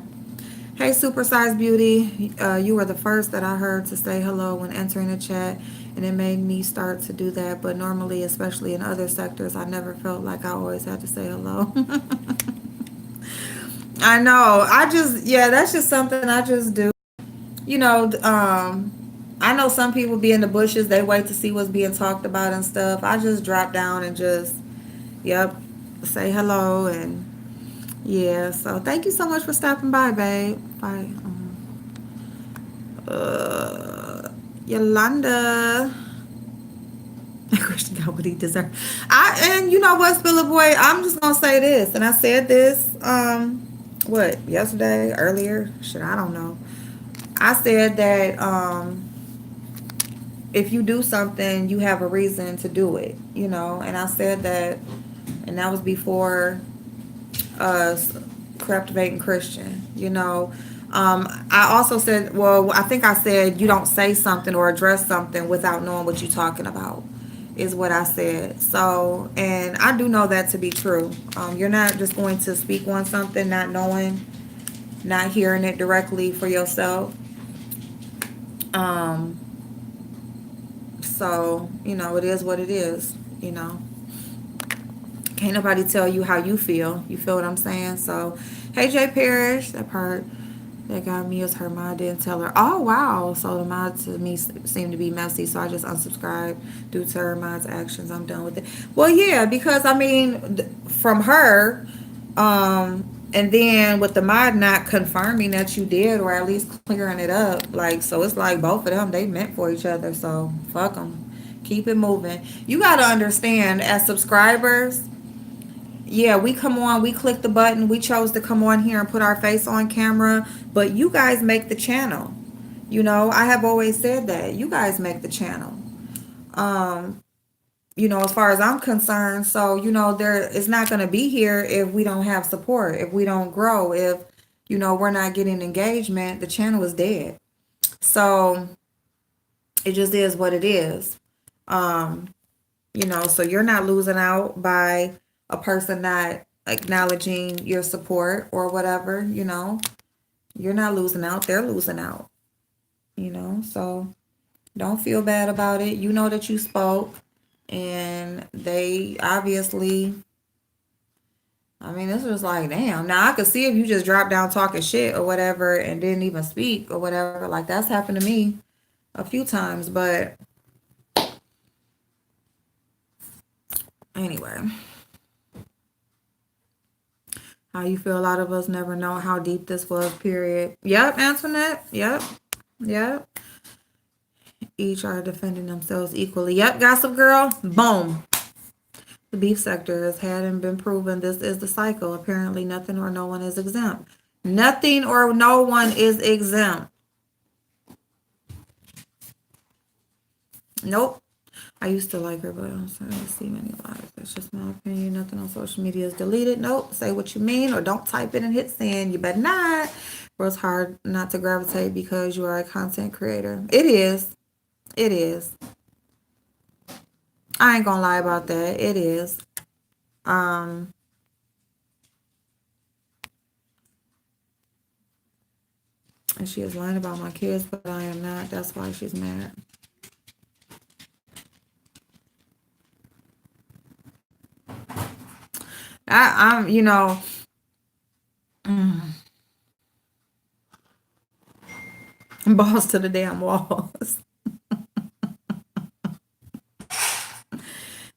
Hey, supersized beauty. You were the first that I heard to say hello when entering the chat, and it made me start to do that. But normally, especially in other sectors, I never felt like I always had to say hello. I know. Yeah, that's just something I just do. I know some people be in the bushes, they wait to see what's being talked about and stuff. I just drop down and just, yep, say hello. And yeah, so thank you so much for stopping by, babe. Bye. Uh, Yolanda. Christian got what he deserved. And you know what, Spiller Boy, I'm just gonna say this, and I said this, what, yesterday, earlier? Shit, I don't know. I said that if you do something, you have a reason to do it, and I said that, and that was before Captivating Christian, I also said, well, I think I said you don't say something or address something without knowing what you're talking about, is what I said. So, and I do know that to be true. You're not just going to speak on something not knowing, not hearing it directly for yourself. Um, so, it is what it is, Can't nobody tell you how you feel. You feel what I'm saying? So, hey, Jay Parrish, that part that got me is her mod didn't tell her. Oh, wow. So the mod to me seemed to be messy. So I just unsubscribed due to her mod's actions. I'm done with it. Well, yeah, because I mean, from her, and then with the mod not confirming that you did, or at least clearing it up, like, so it's like both of them, they meant for each other. So fuck them. Keep it moving. You got to understand, as subscribers, yeah, we come on, we click the button, we chose to come on here and put our face on camera, but you guys make the channel. I have always said that. You guys make the channel. Um, as far as I'm concerned, so, there it's not going to be here if we don't have support, if we don't grow, if, we're not getting engagement, the channel is dead. So it just is what it is. So you're not losing out by a person not acknowledging your support or whatever, you're not losing out, they're losing out, so don't feel bad about it. You know that you spoke, and they obviously, I mean, this was like, damn. Now I could see if you just dropped down talking shit or whatever and didn't even speak or whatever, like that's happened to me a few times, but anyway. How you feel? A lot of us never know how deep this was, period. Yep, Antoinette. Yep. Yep. Each are defending themselves equally. Yep, Gossip Girl. Boom. The beef sector has had and been proven this is the cycle. Apparently, nothing or no one is exempt. Nothing or no one is exempt. Nope. I used to like her, but I don't see many lives. That's just my opinion. Nothing on social media is deleted. Nope. Say what you mean or don't type it and hit send. You better not. Or it's hard not to gravitate because you are a content creator. It is. It is. I ain't gonna lie about that. It is. And she is lying about my kids, but I am not. That's why she's mad. I'm, boss to the damn walls.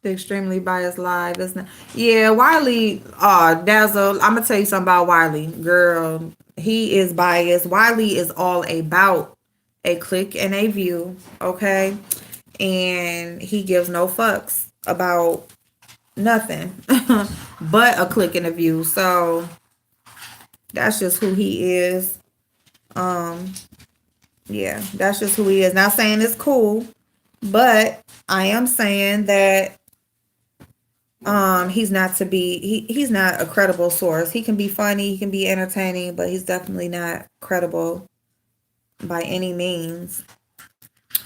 The extremely biased live, isn't it? Yeah, Wiley, Dazzle, I'm gonna tell you something about Wiley. Girl, he is biased. Wiley is all about a click and a view, okay? And he gives no fucks about nothing but a click and a view. So that's just who he is. Um, yeah, that's just who he is. Not saying it's cool, but I am saying that he's not to be he's not a credible source. He can be funny, he can be entertaining, but he's definitely not credible by any means.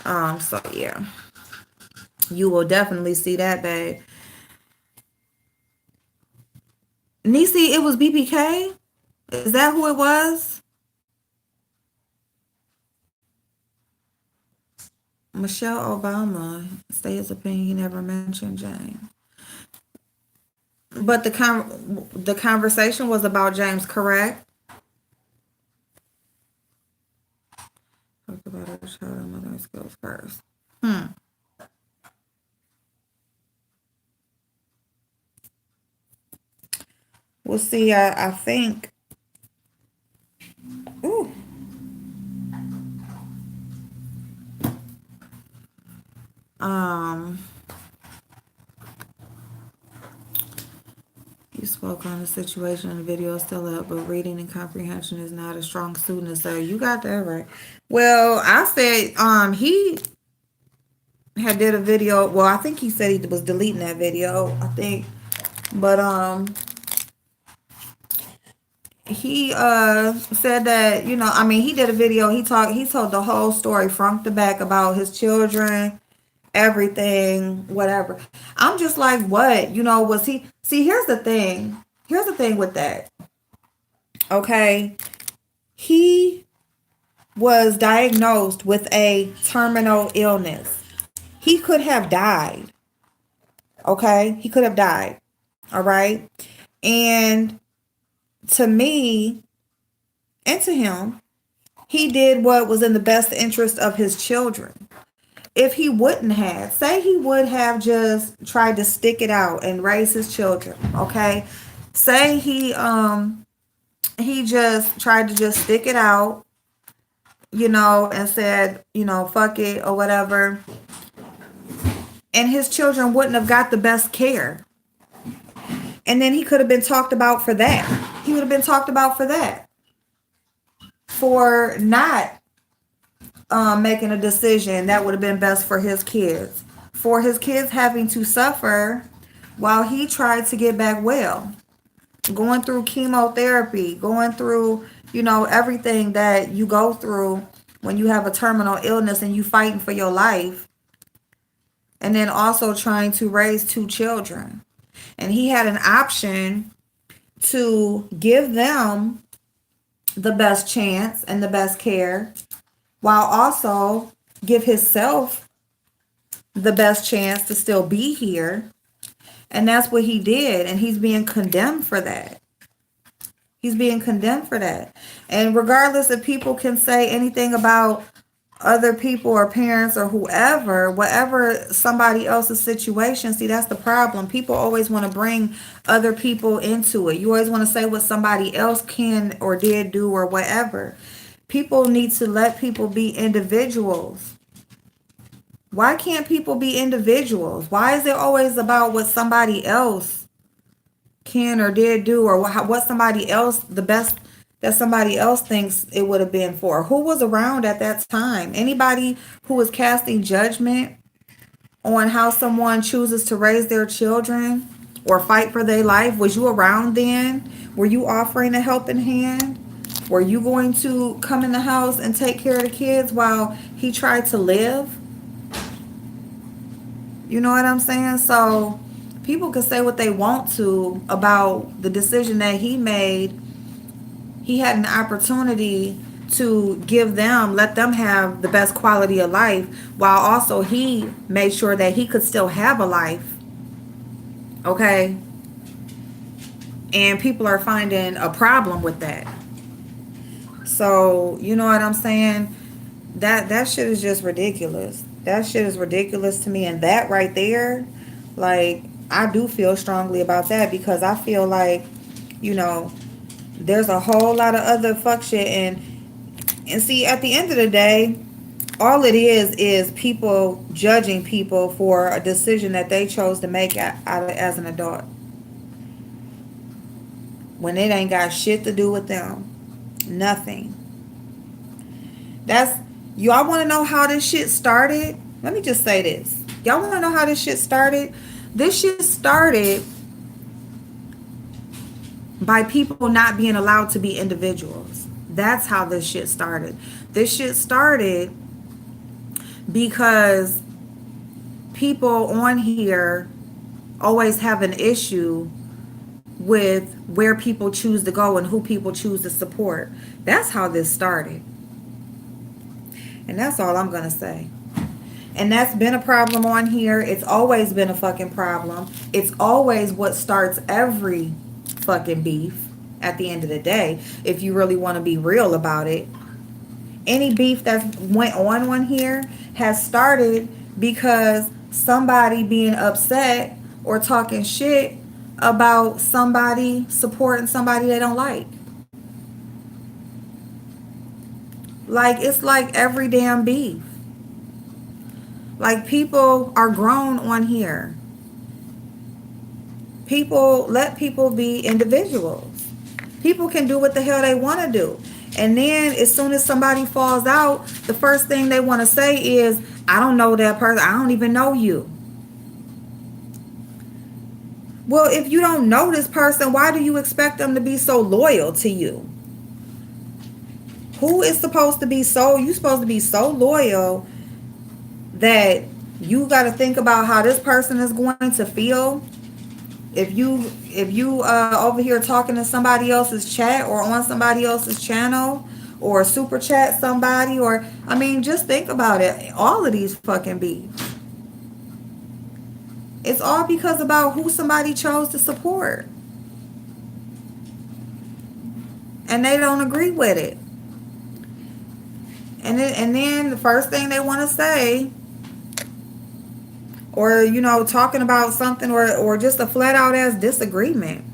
So yeah. You will definitely see that, babe. Niecy, it was BPK? Is that who it was? Michelle Obama say his opinion. He never mentioned James. But the conversation was about James, correct? Talk about our child and mother skills first. We'll see. I think. Ooh. Um. You spoke on the situation in the video is still up, but reading and comprehension is not a strong suit in so you got that right. Well, I said he had did a video. Well, I think he said he was deleting that video, I think. But he said that, I mean, he did a video, he told the whole story front to back about his children, everything, whatever. I'm just like, what? Was he see, here's the thing. Here's the thing with that. Okay. He was diagnosed with a terminal illness. He could have died. Okay? He could have died. All right? And to me and to him, he did what was in the best interest of his children. If he wouldn't have, say he would have just tried to stick it out and raise his children, okay? Say he just tried to just stick it out, and said, fuck it or whatever. And his children wouldn't have got the best care. And then he could have been talked about for that. He would have been talked about for that. For not making a decision that would have been best for his kids. For his kids having to suffer while he tried to get back well. Going through chemotherapy, going through, everything that you go through when you have a terminal illness and you fighting for your life. And then also trying to raise 2 children. And he had an option to give them the best chance and the best care, while also give himself the best chance to still be here. And that's what he did. And he's being condemned for that. He's being condemned for that. And regardless if people can say anything about other people or parents or whoever, whatever somebody else's situation, see, that's the problem. People always want to bring other people into it. You always want to say what somebody else can or did do or whatever. People need to let people be individuals. Why can't people be individuals? Why is it always about what somebody else can or did do, or what somebody else, the best that somebody else thinks it would have been for? Who was around at that time? Anybody who was casting judgment on how someone chooses to raise their children or fight for their life, was you around then? Were you offering a helping hand? Were you going to come in the house and take care of the kids while he tried to live? You know what I'm saying? So people can say what they want to about the decision that he made. He had an opportunity to give them, let them have the best quality of life, while also he made sure that he could still have a life. Okay? And people are finding a problem with that. So, you know what I'm saying? That shit is just ridiculous. That shit is ridiculous to me. And that right there, Like, I do feel strongly about that because I feel like, you know, there's a whole lot of other fuck shit. And see, at the end of the day, all it is people judging people for a decision that they chose to make as an adult when it ain't got shit to do with them. Nothing. That's y'all want to know how this shit started? Let me just say this. Y'all want to know how this shit started? This shit started by people not being allowed to be individuals. That's how this shit started. This shit started because people on here always have an issue with where people choose to go and who people choose to support. That's how this started. And that's all I'm going to say. And that's been a problem on here. It's always been a fucking problem. It's always what starts every fucking beef at the end of the day, if you really want to be real about it. Any beef that went on here has started because somebody being upset or talking shit about somebody supporting somebody they don't like. Like, it's like every damn beef. Like, people are grown on here. Let people be individuals. People can do what the hell they want to do. And then as soon as somebody falls out, the first thing they want to say is, I don't know that person. I don't even know you. Well, if you don't know this person, why do you expect them to be so loyal to you? Who is supposed to be so, you supposed to be so loyal that you got to think about how this person is going to feel if you over here talking to somebody else's chat or on somebody else's channel or super chat somebody, or I mean, just think about it. All of these fucking beefs, it's all because about who somebody chose to support and they don't agree with it. And then the first thing they want to say, or talking about something, or just a flat out ass disagreement,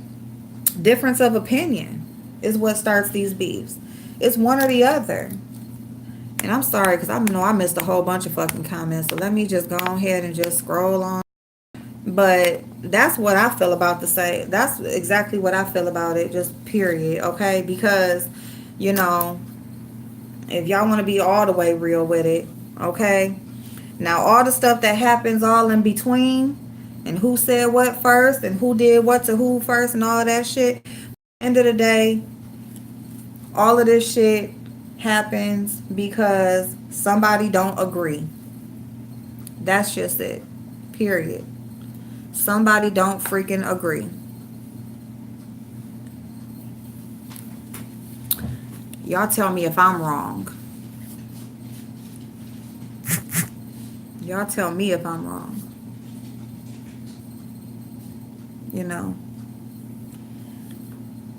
difference of opinion, is what starts these beefs. It's one or the other. And I'm sorry because I know I missed a whole bunch of fucking comments, so let me just go ahead and just scroll on. But that's what I feel about to say. That's exactly what I feel about it, just period. Okay, because if y'all want to be all the way real with it, okay, now all the stuff that happens all in between, and who said what first, and who did what to who first, and all of that shit, end of the day, all of this shit happens because somebody don't agree. That's just it, period. Somebody don't freaking agree. Y'all tell me if I'm wrong. Y'all tell me if I'm wrong.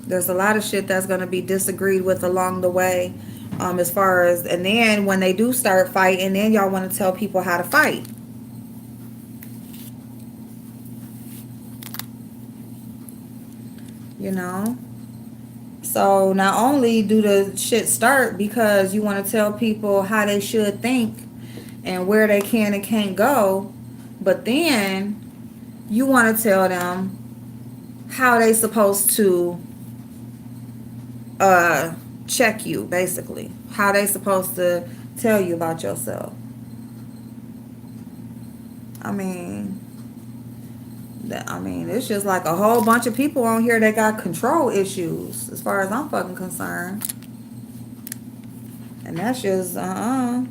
There's a lot of shit that's going to be disagreed with along the way, as far as, and then when they do start fighting, then y'all want to tell people how to fight. So not only do the shit start because you want to tell people how they should think and where they can and can't go, but then you want to tell them how they supposed to check you, basically. How they supposed to tell you about yourself. I mean, it's just like a whole bunch of people on here that got control issues, as far as I'm fucking concerned. And that's just, And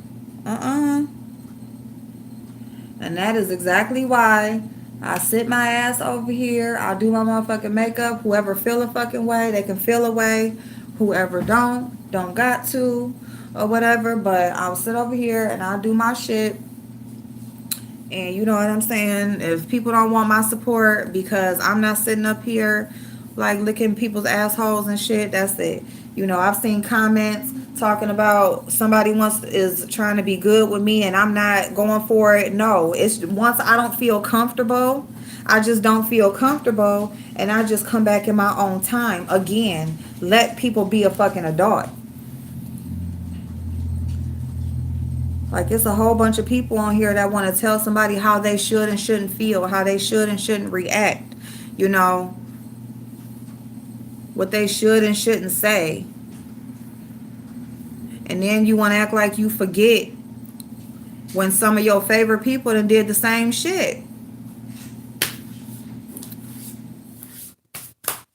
that is exactly why I sit my ass over here. I'll do my motherfucking makeup. Whoever feel a fucking way, they can feel a way. Whoever don't got to, or whatever. But I'll sit over here and I'll do my shit. And you know what I'm saying? If people don't want my support because I'm not sitting up here like licking people's assholes and shit, that's it. I've seen comments talking about somebody is trying to be good with me and I'm not going for it. No, it's once I don't feel comfortable, I just don't feel comfortable, and I just come back in my own time. Again, let people be a fucking adult. Like, it's a whole bunch of people on here that want to tell somebody how they should and shouldn't feel, how they should and shouldn't react, you know, what they should and shouldn't say. And then you want to act like you forget when some of your favorite people done did the same shit.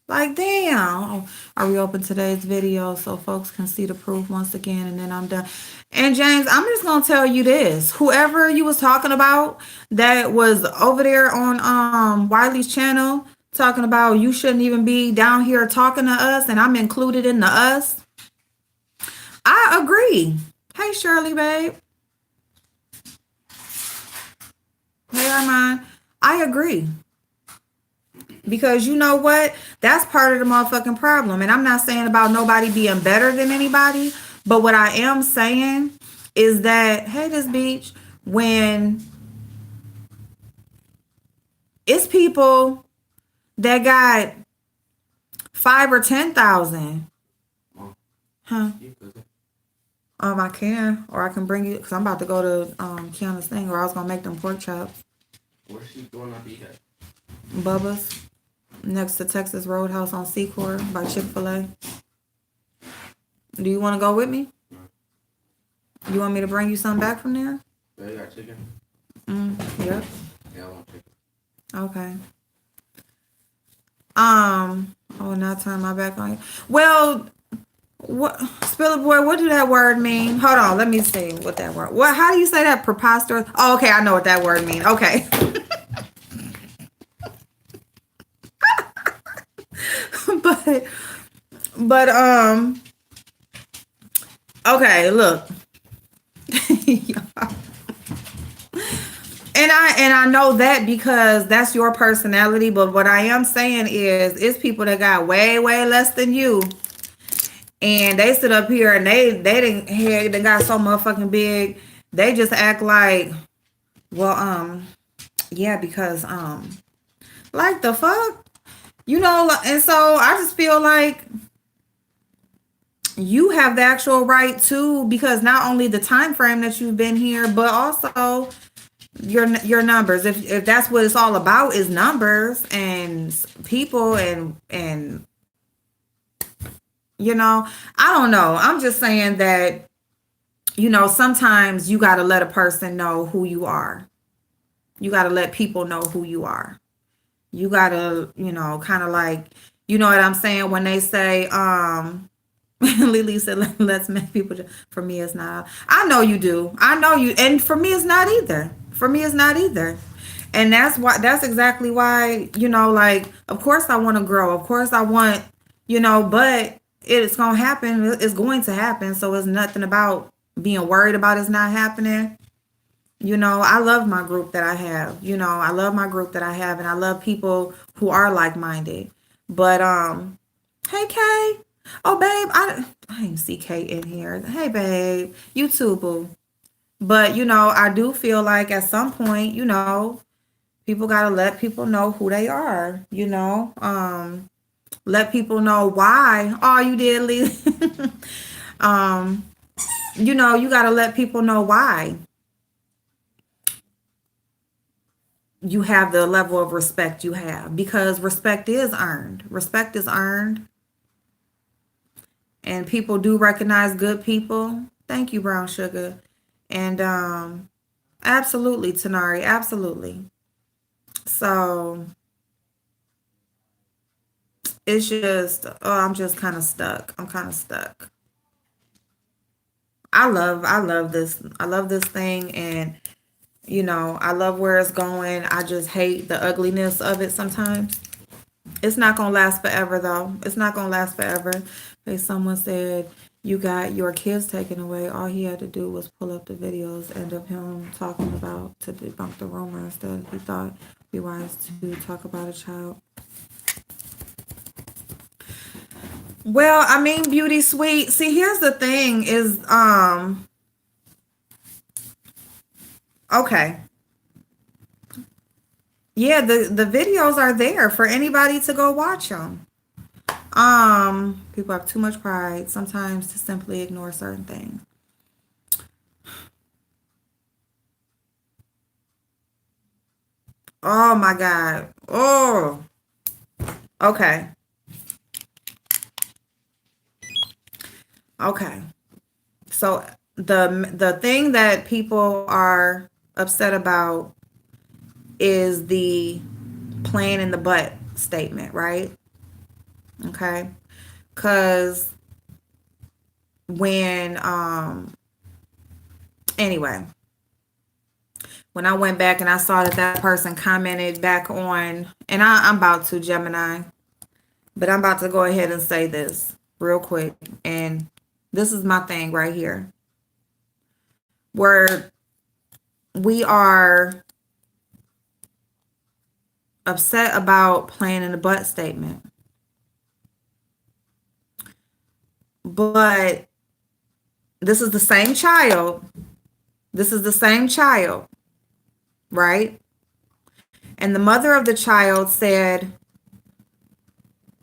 Like, damn. I reopened today's video so folks can see the proof once again, and then I'm done. And James, I'm just gonna tell you this. Whoever you was talking about that was over there on Wiley's channel talking about you shouldn't even be down here talking to us, and I'm included in the us. I agree. Hey Shirley, babe. Hey Armand. I agree. Because you know what? That's part of the motherfucking problem. And I'm not saying about nobody being better than anybody. But what I am saying is that, hey, this beach, when it's people that got 5 or 10,000. Huh? I can. Or I can bring you, because I'm about to go to Kiana's thing, or I was going to make them pork chops. Where's she going to be at? Bubba's. Next to Texas Roadhouse on Secor by Chick-fil-A. Do you want to go with me? No. You want me to bring you something back from there? They got chicken? Yep. Yeah, I want chicken. Okay. Oh, now turn my back on you. Well, what, Spiller Boy, what do that word mean? Hold on, let me see what that word. What? How do you say that? Preposterous? Oh, okay, I know what that word means. Okay. but okay, look. And I know that because that's your personality, but what I am saying is it's people that got way less than you, and they sit up here and they got so motherfucking big, they just act like, well, yeah, because like the fuck, you know. And so I just feel like you have the actual right to, because not only the time frame that you've been here, but also your numbers. If that's what it's all about, is numbers and people and you know, I don't know. I'm just saying that, you know, sometimes you got to let a person know who you are. You got to let people know who you are. You got to, you know, kind of like, you know what I'm saying, when they say Lily said, let's make people. For me, it's not. I know you do. I know you. And for me, it's not either. For me, it's not either. And that's exactly why, you know, like, of course I want to grow. Of course I want, you know, but it's going to happen. It's going to happen. So it's nothing about being worried about it's not happening. You know, I love my group that I have. You know, I love my group that I have. And I love people who are like-minded. But, hey, Kay. Oh, babe, I didn't see Kate in here. Hey, babe, you too, boo. But, you know, I do feel like at some point, you know, people got to let people know who they are, you know. Let people know why. Oh, you did, Lee. You know, you got to let people know why you have the level of respect you have, because respect is earned. Respect is earned. And people do recognize good people. Thank you, Brown Sugar. And absolutely, Tanari, absolutely. So it's just, I'm just kind of stuck. I'm kind of stuck. I love this. I love this thing, and you know, I love where it's going. I just hate the ugliness of it sometimes. It's not gonna last forever, though. It's not gonna last forever. Like someone said, you got your kids taken away. All he had to do was pull up the videos and of him talking about, to debunk the rumor. Instead, he thought it'd be wise to talk about a child. Well, I mean, beauty sweet. See, here's the thing is, okay. Yeah, the videos are there for anybody to go watch them. People have too much pride sometimes to simply ignore certain things. Oh my God. Oh, okay. Okay. So the thing that people are upset about is the playing in the butt statement, right? Okay. Cuz when anyway, when I went back and I saw that that person commented back on, and I'm about to Gemini, but I'm about to go ahead and say this real quick. And this is my thing right here, where we are upset about playing in the butt statement. But this is the same child. This is the same child, right? And the mother of the child said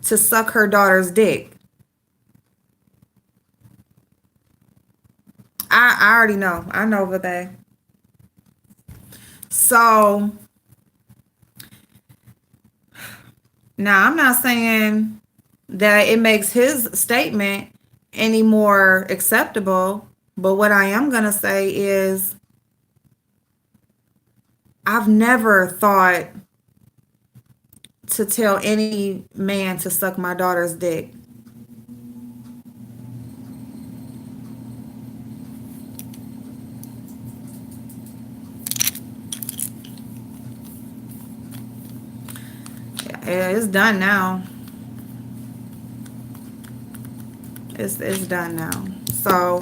to suck her daughter's dick. I already know. I know, Vade. So now I'm not saying that it makes his statement any more acceptable, but what I am going to say is I've never thought to tell any man to suck my daughter's dick. Yeah, it's done now. It's done now. So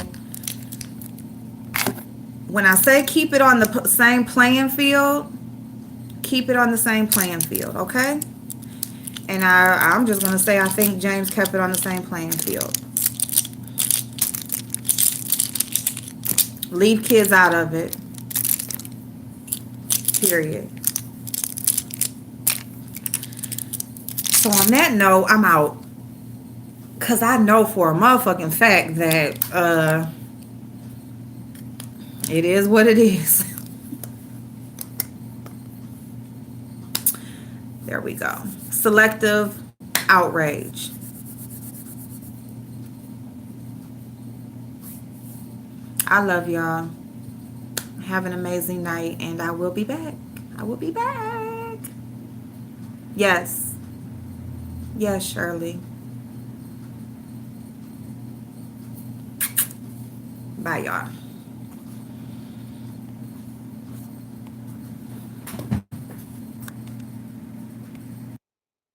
when I say keep it on the same playing field, keep it on the same playing field, okay? And I'm just going to say I think James kept it on the same playing field. Leave kids out of it. Period. So on that note, I'm out. Because I know for a motherfucking fact that it is what it is. There we go. Selective outrage. I love y'all. Have an amazing night, and I will be back. I will be back. Yes. Yes, Shirley. Bye, y'all.